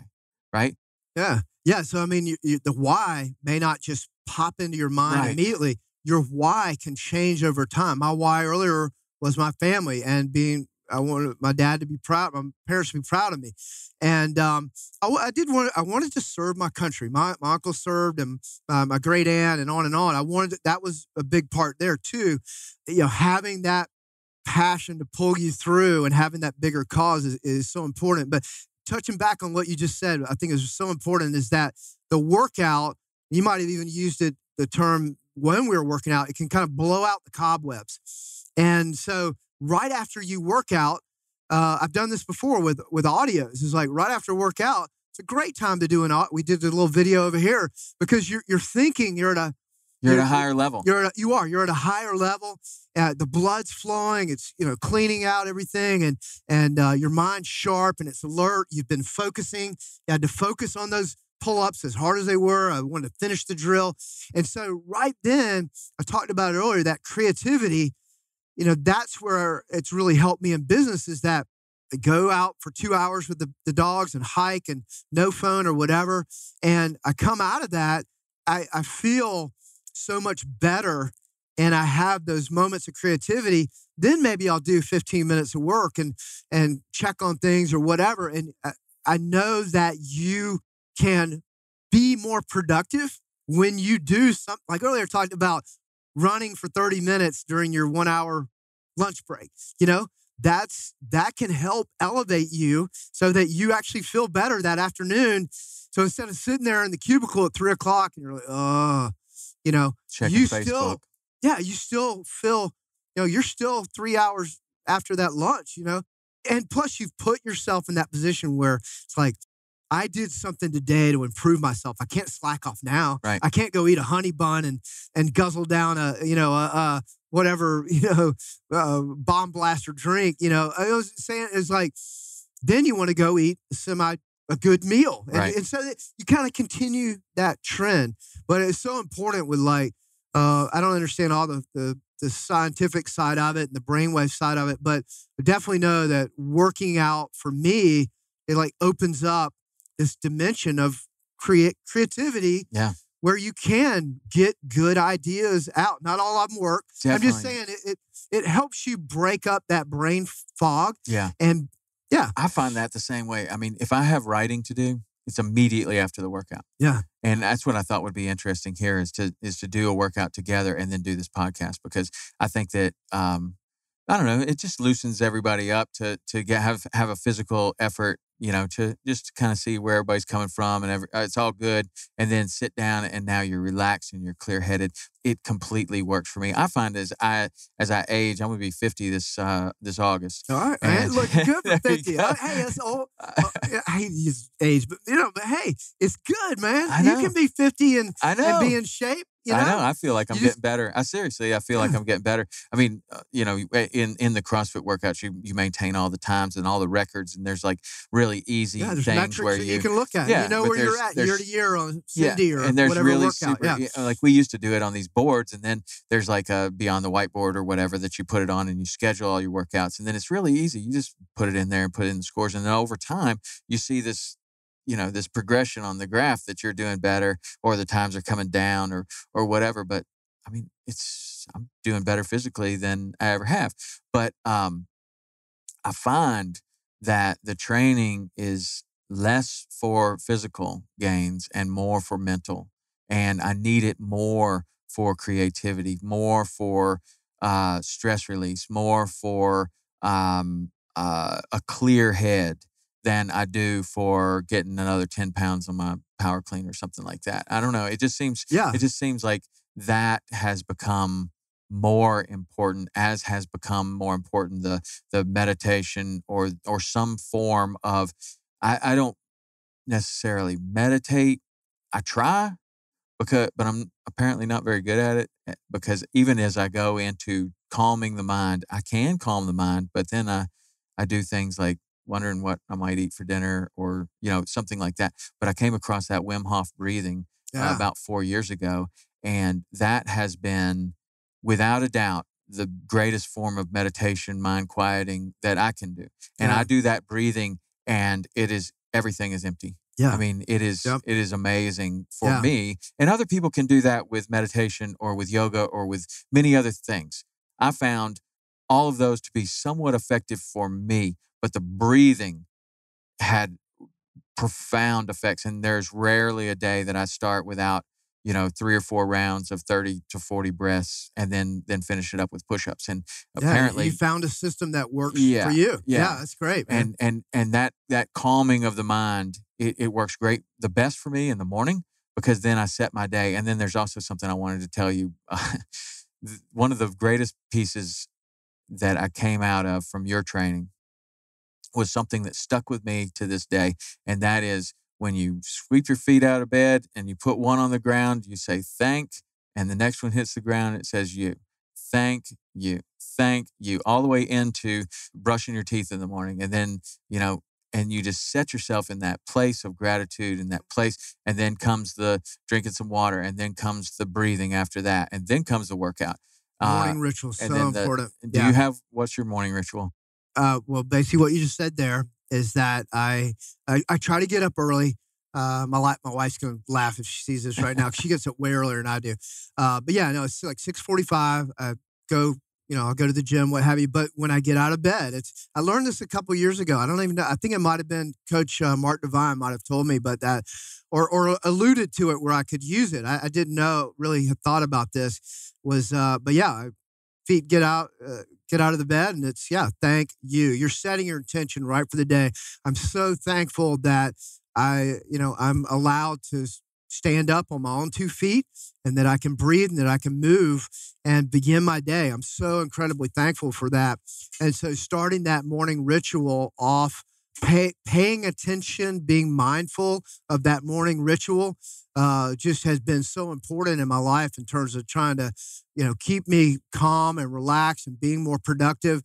right? Yeah. Yeah. So, I mean, the why may not just pop into your mind immediately. Your why can change over time. My why earlier was my family and I wanted my dad to be proud, my parents to be proud of me. And I wanted to serve my country. My uncle served and my great aunt and on and on. That was a big part there too. Having that passion to pull you through and having that bigger cause is so important. But touching back on what you just said, I think is so important is that the workout, you might have even used the term when we were working out, it can kind of blow out the cobwebs. And so right after you work out, I've done this before with audios. It's like right after workout, it's a great time to do we did a little video over here because you're thinking you're at a higher level. You're at a higher level. The blood's flowing. It's, cleaning out everything and your mind's sharp and it's alert. You've been focusing. You had to focus on those pull-ups as hard as they were. I wanted to finish the drill. And so right then, I talked about it earlier, that creativity, that's where it's really helped me in business is that I go out for 2 hours with the dogs and hike and no phone or whatever. And I come out of that, I feel so much better and I have those moments of creativity. Then maybe I'll do 15 minutes of work and check on things or whatever. And I know that you can be more productive when you do something like earlier talked about running for 30 minutes during your 1 hour lunch break. That can help elevate you so that you actually feel better that afternoon. So instead of sitting there in the cubicle at 3 o'clock and you're like, checking Facebook. You still feel, you're still 3 hours after that lunch, and plus you've put yourself in that position where it's like, I did something today to improve myself. I can't slack off now. Right. I can't go eat a honey bun and guzzle down a bomb blast or drink. I was saying is like, then you want to go eat a good meal. And so you kind of continue that trend. But it's so important with I don't understand all the scientific side of it and the brainwave side of it, but I definitely know that working out for me, it opens up this dimension of creativity where you can get good ideas out. Not all of them work. Definitely. I'm just saying it helps you break up that brain fog. Yeah. And I find that the same way. I mean, if I have writing to do, it's immediately after the workout. Yeah. And that's what I thought would be interesting here is to do a workout together and then do this podcast, because I think that, I don't know, it just loosens everybody up to have a physical effort, to just kind of see where everybody's coming from and it's all good. And then sit down and now you're relaxed and you're clear headed. It completely works for me. I find as I age, I'm going to be 50 this August. All right, man. Look good for 50. Hey, that's old. I hate his age, but hey, it's good, man. I know. You can be 50 and be in shape. I know. I feel like I'm getting better. I feel like I'm getting better. I mean, in the CrossFit workouts, you maintain all the times and all the records, and there's really easy things where you can look at. You know where you're at year to year on Cindy or and there's whatever really workout. super, like we used to do it on these boards, and then there's a beyond the whiteboard or whatever that you put it on and you schedule all your workouts, and then it's really easy. You just put it in there and put it in the scores, and then over time you see this this progression on the graph that you're doing better, or the times are coming down or whatever. But I mean, I'm doing better physically than I ever have. But I find that the training is less for physical gains and more for mental. And I need it more for creativity, more for stress release, more for a clear head than I do for getting another 10 pounds on my power clean or something like that. I don't know. It just seems like that has become more important, as has become more important the meditation or some form of, I don't necessarily meditate. I try but I'm apparently not very good at it, because even as I go into calming the mind, I can calm the mind, but then I do things like wondering what I might eat for dinner or, something like that. But I came across that Wim Hof breathing about 4 years ago. And that has been, without a doubt, the greatest form of meditation, mind quieting that I can do. And I do that breathing, and everything is empty. Yeah. I mean, it is amazing for me. And other people can do that with meditation or with yoga or with many other things. I found all of those to be somewhat effective for me, but the breathing had profound effects. And there's rarely a day that I start without, 3 or 4 rounds of 30 to 40 breaths and then finish it up with push-ups. And apparently you found a system that works for you. Yeah, that's great, man. And that calming of the mind, it works great, the best for me in the morning, because then I set my day. And then there's also something I wanted to tell you. One of the greatest pieces that I came out of from your training was something that stuck with me to this day. And that is, when you sweep your feet out of bed and you put one on the ground, you say thank, and the next one hits the ground, it says you. Thank you. Thank you. All the way into brushing your teeth in the morning. And then, and you just set yourself in that place of gratitude, in that place. And then comes the drinking some water, and then comes the breathing after that. And then comes the workout. Morning ritual, so important. Do you have, what's your morning ritual? Well, basically what you just said there is that I try to get up early. My wife's going to laugh if she sees this right now, because she gets up way earlier than I do. But yeah, no, it's like 6:45. I go I'll go to the gym, what have you. But when I get out of bed, I learned this a couple years ago. I don't even know. I think it might have been Coach Mark Devine might have told me, but that, or alluded to it where I could use it. I didn't know, really have thought about this but yeah, feet get out of the bed, and it's, thank you. You're setting your intention right for the day. I'm so thankful that I'm allowed to stand up on my own 2 feet, and that I can breathe, and that I can move and begin my day. I'm so incredibly thankful for that. And so starting that morning ritual off, paying attention, being mindful of that morning ritual, just has been so important in my life in terms of trying to, keep me calm and relaxed and being more productive.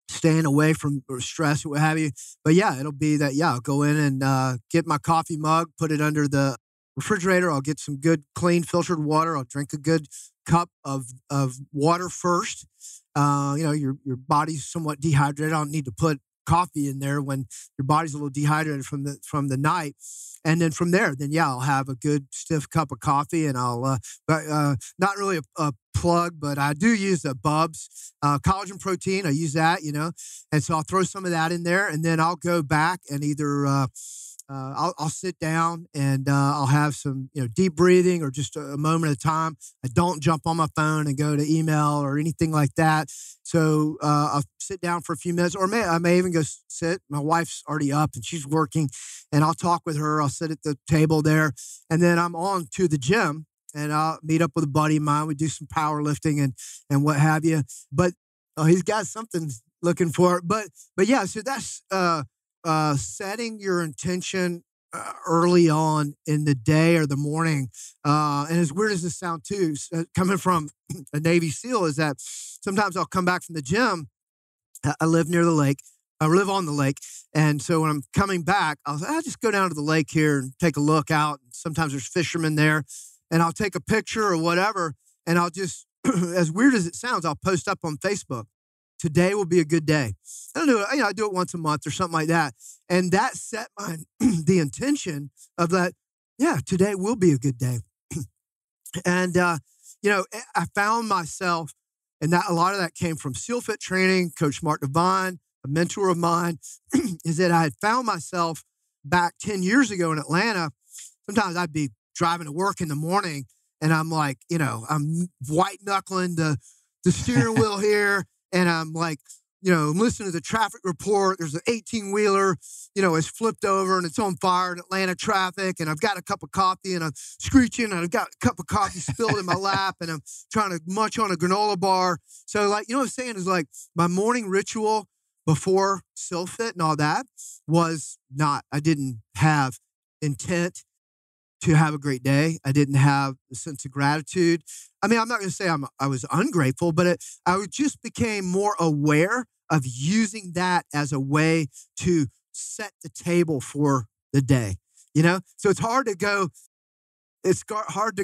Staying away from stress or what have you. But yeah, it'll be that, I'll go in and get my coffee mug, put it under the refrigerator. I'll get some good, clean, filtered water. I'll drink a good cup of water first. Your body's somewhat dehydrated. I don't need to put coffee in there when your body's a little dehydrated from the night. And then from there, I'll have a good stiff cup of coffee, and I'll, not really a plug, but I do use the Bubs, collagen protein. I use that, and so I'll throw some of that in there, and then I'll go back and either, I'll sit down and I'll have some, deep breathing or just a moment at a time. I don't jump on my phone and go to email or anything like that. So I'll sit down for a few minutes, or I may even go sit. My wife's already up and she's working, and I'll talk with her. I'll sit at the table there, and then I'm on to the gym, and I'll meet up with a buddy of mine. We do some powerlifting and what have you. But he's got something looking for it. But yeah, so that's setting your intention early on in the day or the morning. And as weird as this sounds too, coming from a Navy SEAL, is that sometimes I'll come back from the gym. I live near the lake. I live on the lake. And so when I'm coming back, I'll just go down to the lake here and take a look out. Sometimes there's fishermen there, and I'll take a picture or whatever. And I'll just, as weird as it sounds, I'll post up on Facebook. Today will be a good day. I don't do it. I do it once a month or something like that. And that set the intention of that. Yeah, today will be a good day. And, I found myself, and that a lot of that came from SEAL Fit training, Coach Mark Devine, a mentor of mine, is that I had found myself back 10 years ago in Atlanta. Sometimes I'd be driving to work in the morning, and I'm like, I'm white knuckling the steering wheel here. And I'm like, I'm listening to the traffic report. There's an 18-wheeler, it's flipped over and it's on fire in Atlanta traffic. And I've got a cup of coffee and I'm screeching, and I've got a cup of coffee spilled in my lap, and I'm trying to munch on a granola bar. So what I'm saying is, like, my morning ritual before SEAL Fit and all that was I didn't have intent to have a great day. I didn't have a sense of gratitude. I mean, I'm not going to say I was ungrateful, but I just became more aware of using that as a way to set the table for the day. So it's hard to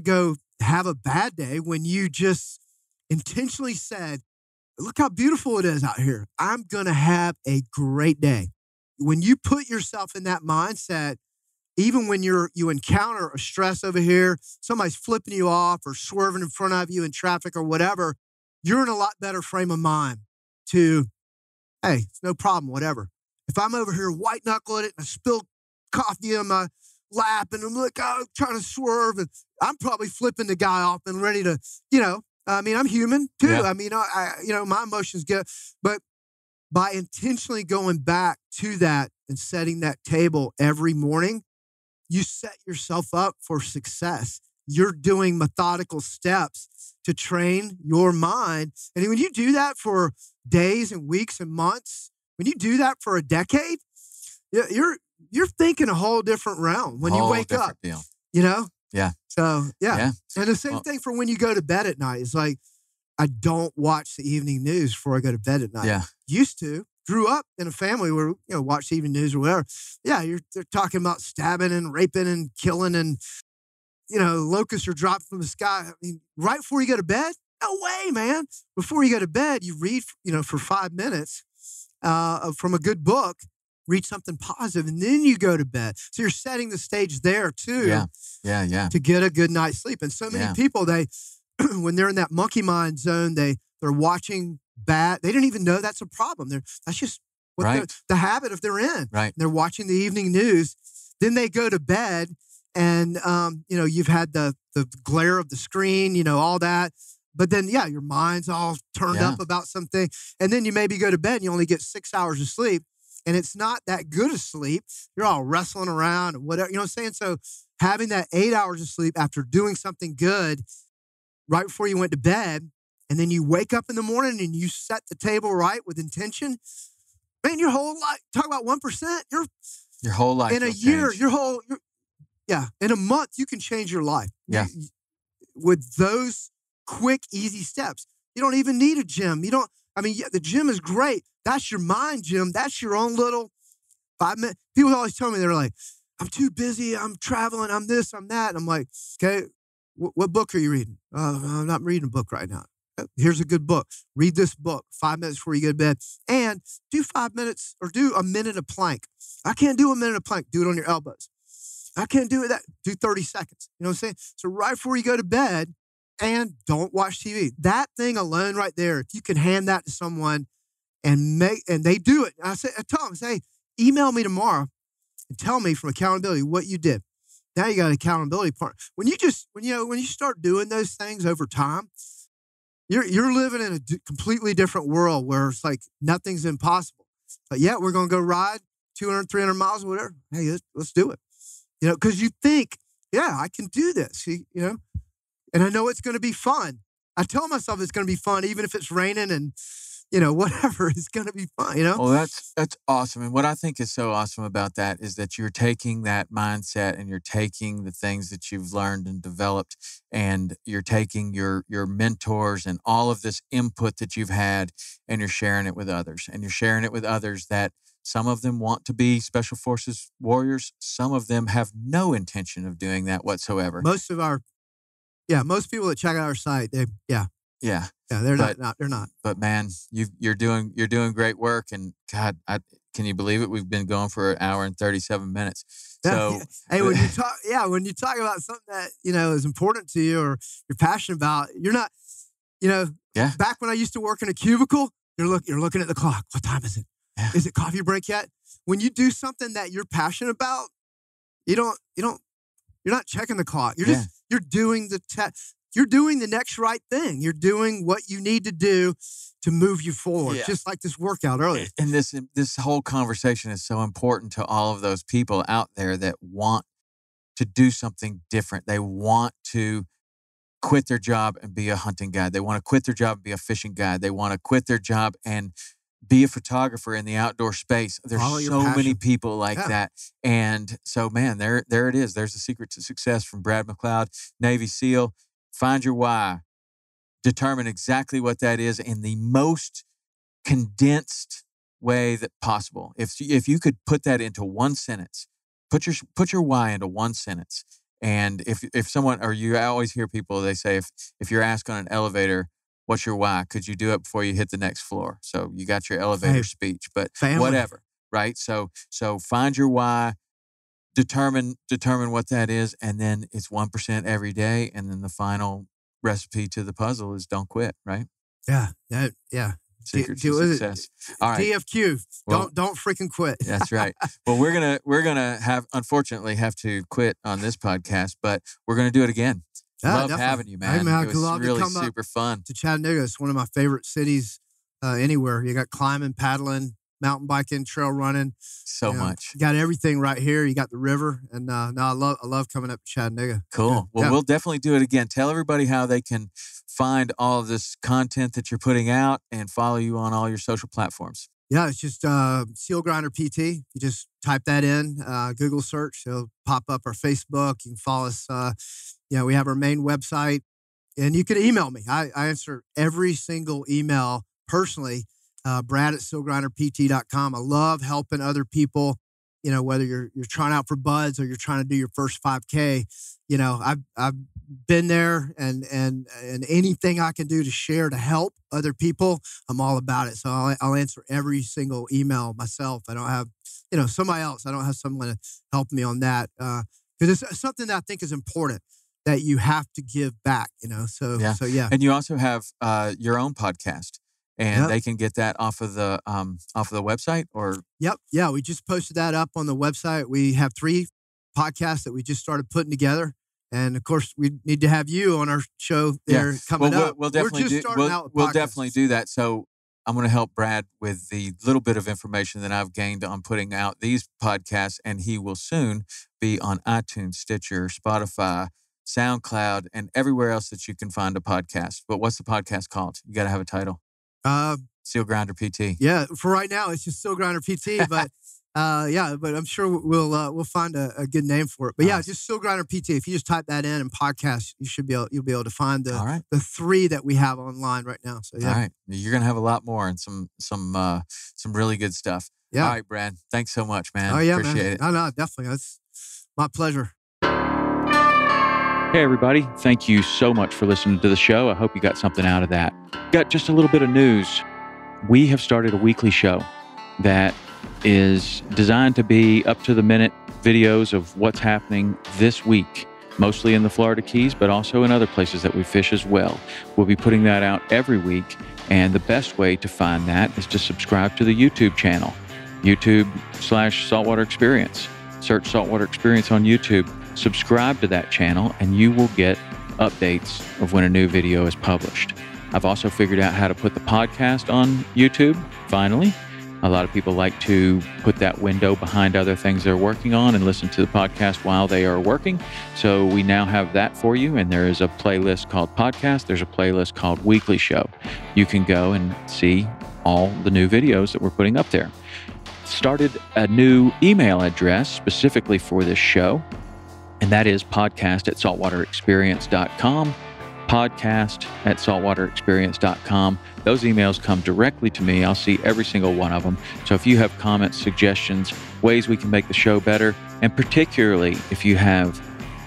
go have a bad day when you just intentionally said, look how beautiful it is out here. I'm going to have a great day. When you put yourself in that mindset, even when you encounter a stress over here, somebody's flipping you off or swerving in front of you in traffic or whatever, you're in a lot better frame of mind to, hey, it's no problem, whatever. If I'm over here white knuckling it and I spill coffee in my lap and I'm trying to swerve, and I'm probably flipping the guy off and ready to, I'm human too. Yeah. I mean, my emotions get, but by intentionally going back to that and setting that table every morning, you set yourself up for success. You're doing methodical steps to train your mind. And when you do that for days and weeks and months, when you do that for a decade, you're thinking a whole different realm when you wake up. Deal. Yeah. So, yeah. And the same thing for when you go to bed at night. It's like, I don't watch the evening news before I go to bed at night. Yeah. Used to. Grew up in a family where, watch evening news or whatever. Yeah, they're talking about stabbing and raping and killing and, locusts are dropping from the sky. I mean, right before you go to bed? No way, man. Before you go to bed, you read, for 5 minutes from a good book, read something positive, and then you go to bed. So you're setting the stage there, too. Yeah. To get a good night's sleep. And so many people, when they're in that monkey mind zone, they They're watching bad. They didn't even know that's a problem. That's just what Right. the habit of they're in. Right. They're watching the evening news. Then they go to bed and, you've had the glare of the screen, all that. But then, your mind's all turned up about something. And then you maybe go to bed and you only get 6 hours of sleep. And it's not that good of sleep. You're all wrestling around and whatever. You know what I'm saying? So having that 8 hours of sleep after doing something good right before you went to bed, and then you wake up in the morning and you set the table right with intention, man, your whole life, talk about 1%, Your whole life in a will year, change. in a month, you can change your life. Yeah. With those quick, easy steps. You don't even need a gym. The gym is great. That's your mind gym. That's your own little 5 minute. People always tell me, they're like, I'm too busy. I'm traveling. I'm this, I'm that. And I'm like, okay, what book are you reading? I'm not reading a book right now. Here's a good book. Read this book 5 minutes before you go to bed. And do 5 minutes or do a minute of plank. I can't do a minute of plank. Do it on your elbows. I can't do that. Do 30 seconds. You know what I'm saying? So right before you go to bed, and don't watch TV. That thing alone right there, if you can hand that to someone and they do it. I tell them, say, email me tomorrow and tell me from accountability what you did. Now you got an accountability partner. When you start doing those things over time, you're living in a completely different world where it's like nothing's impossible. But we're going to go ride 200, 300 miles or whatever. Hey, let's do it. Because you think, I can do this, and I know it's going to be fun. I tell myself it's going to be fun, even if it's raining and, whatever, it's going to be fun, Well, that's awesome. And what I think is so awesome about that is that you're taking that mindset and you're taking the things that you've learned and developed, and you're taking your mentors and all of this input that you've had, and you're sharing it with others. And you're sharing it with others that some of them want to be Special Forces warriors. Some of them have no intention of doing that whatsoever. Most people that check out our site, they're not. But man, you're doing great work, and God, can you believe it? We've been going for 1 hour and 37 minutes. So hey, when you talk about something that is important to you or you're passionate about, you're not, back when I used to work in a cubicle, you're looking at the clock. What time is it? Yeah. Is it coffee break yet? When you do something that you're passionate about, you're not checking the clock. You're doing you're doing the next right thing. You're doing what you need to do to move you forward, just like this workout earlier. And this whole conversation is so important to all of those people out there that want to do something different. They want to quit their job and be a hunting guide. They want to quit their job and be a fishing guide. They want to quit their job and be a photographer in the outdoor space. There's so many people like that. And so, man, there it is. There's the secret to success from Brad McLeod, Navy SEAL. Find your why. Determine exactly what that is in the most condensed way that possible. If you could put that into one sentence, put your why into one sentence. And if someone, or you always hear people, they say, if you're asked on an elevator, what's your why? Could you do it before you hit the next floor? So you got your elevator speech, but whatever, right? So find your why, determine what that is, and then it's 1% every day. And then the final recipe to the puzzle is don't quit, right? Yeah. Secret to success. All right. DFQ. Don't freaking quit. That's right. Well, we're gonna unfortunately have to quit on this podcast, but we're gonna do it again. Love having you, man. It was really super fun. To Chattanooga, it's one of my favorite cities anywhere. You got climbing, paddling, mountain biking, trail running. So much. You got everything right here. You got the river, and I love coming up to Chattanooga. Cool. Well, we'll definitely do it again. Tell everybody how they can find all of this content that you're putting out and follow you on all your social platforms. Yeah, it's just SealgrinderPT. You just type that in, Google search. It'll pop up our Facebook. You can follow us. We have our main website, and you can email me. I answer every single email personally. Brad at SealgrinderPT.com. I love helping other people. Whether you're trying out for buds or you're trying to do your first 5K. I've been there, and anything I can do to share to help other people, I'm all about it. So I'll answer every single email myself. I don't have somebody else. I don't have someone to help me on that because it's something that I think is important. that you have to give back, So yeah. And you also have your own podcast, and they can get that off of the website, or Yep. Yeah, we just posted that up on the website. We have 3 podcasts that we just started putting together. And of course, we need to have you on our show there coming up. We'll definitely do that. So I'm going to help Brad with the little bit of information that I've gained on putting out these podcasts, and he will soon be on iTunes, Stitcher, Spotify, SoundCloud, and everywhere else that you can find a podcast. But what's the podcast called? You got to have a title. SealgrinderPT. Yeah, for right now, it's just SealgrinderPT, but but I'm sure we'll find a good name for it. But yeah, just SealgrinderPT. If you just type that in and podcast, you'll be able to find the 3 that we have online right now. So yeah. All right, you're gonna have a lot more and some really good stuff. Yeah. All right, Brad. Thanks so much, man. Oh yeah, appreciate it. No, definitely. That's my pleasure. Hey, everybody. Thank you so much for listening to the show. I hope you got something out of that. Got just a little bit of news. We have started a weekly show that is designed to be up-to-the-minute videos of what's happening this week, mostly in the Florida Keys, but also in other places that we fish as well. We'll be putting that out every week, and the best way to find that is to subscribe to the YouTube channel, YouTube/Saltwater Experience. Search Saltwater Experience on YouTube. Subscribe to that channel, and you will get updates of when a new video is published. I've also figured out how to put the podcast on YouTube, finally. A lot of people like to put that window behind other things they're working on and listen to the podcast while they are working. So we now have that for you, and there is a playlist called Podcast. There's a playlist called Weekly Show. You can go and see all the new videos that we're putting up there. Started a new email address specifically for this show, and that is podcast@saltwaterexperience.com. podcast@saltwaterexperience.com. Those emails come directly to me. I'll see every single one of them. So if you have comments, suggestions, ways we can make the show better, and particularly if you have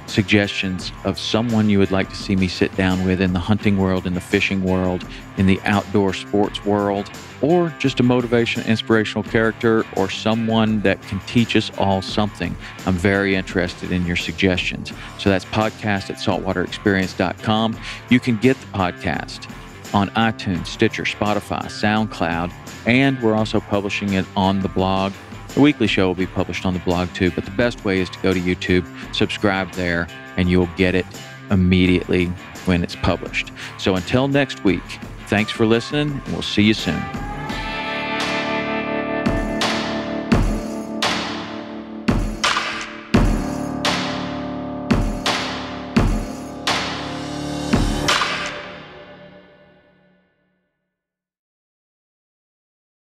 suggestions of someone you would like to see me sit down with in the hunting world, in the fishing world, in the outdoor sports world, or just a motivation, inspirational character, or someone that can teach us all something, I'm very interested in your suggestions. So that's podcast@saltwaterexperience.com. You can get the podcast on iTunes, Stitcher, Spotify, SoundCloud, and we're also publishing it on the blog. The weekly show will be published on the blog too, but the best way is to go to YouTube, subscribe there, and you'll get it immediately when it's published. So until next week, thanks for listening, and we'll see you soon.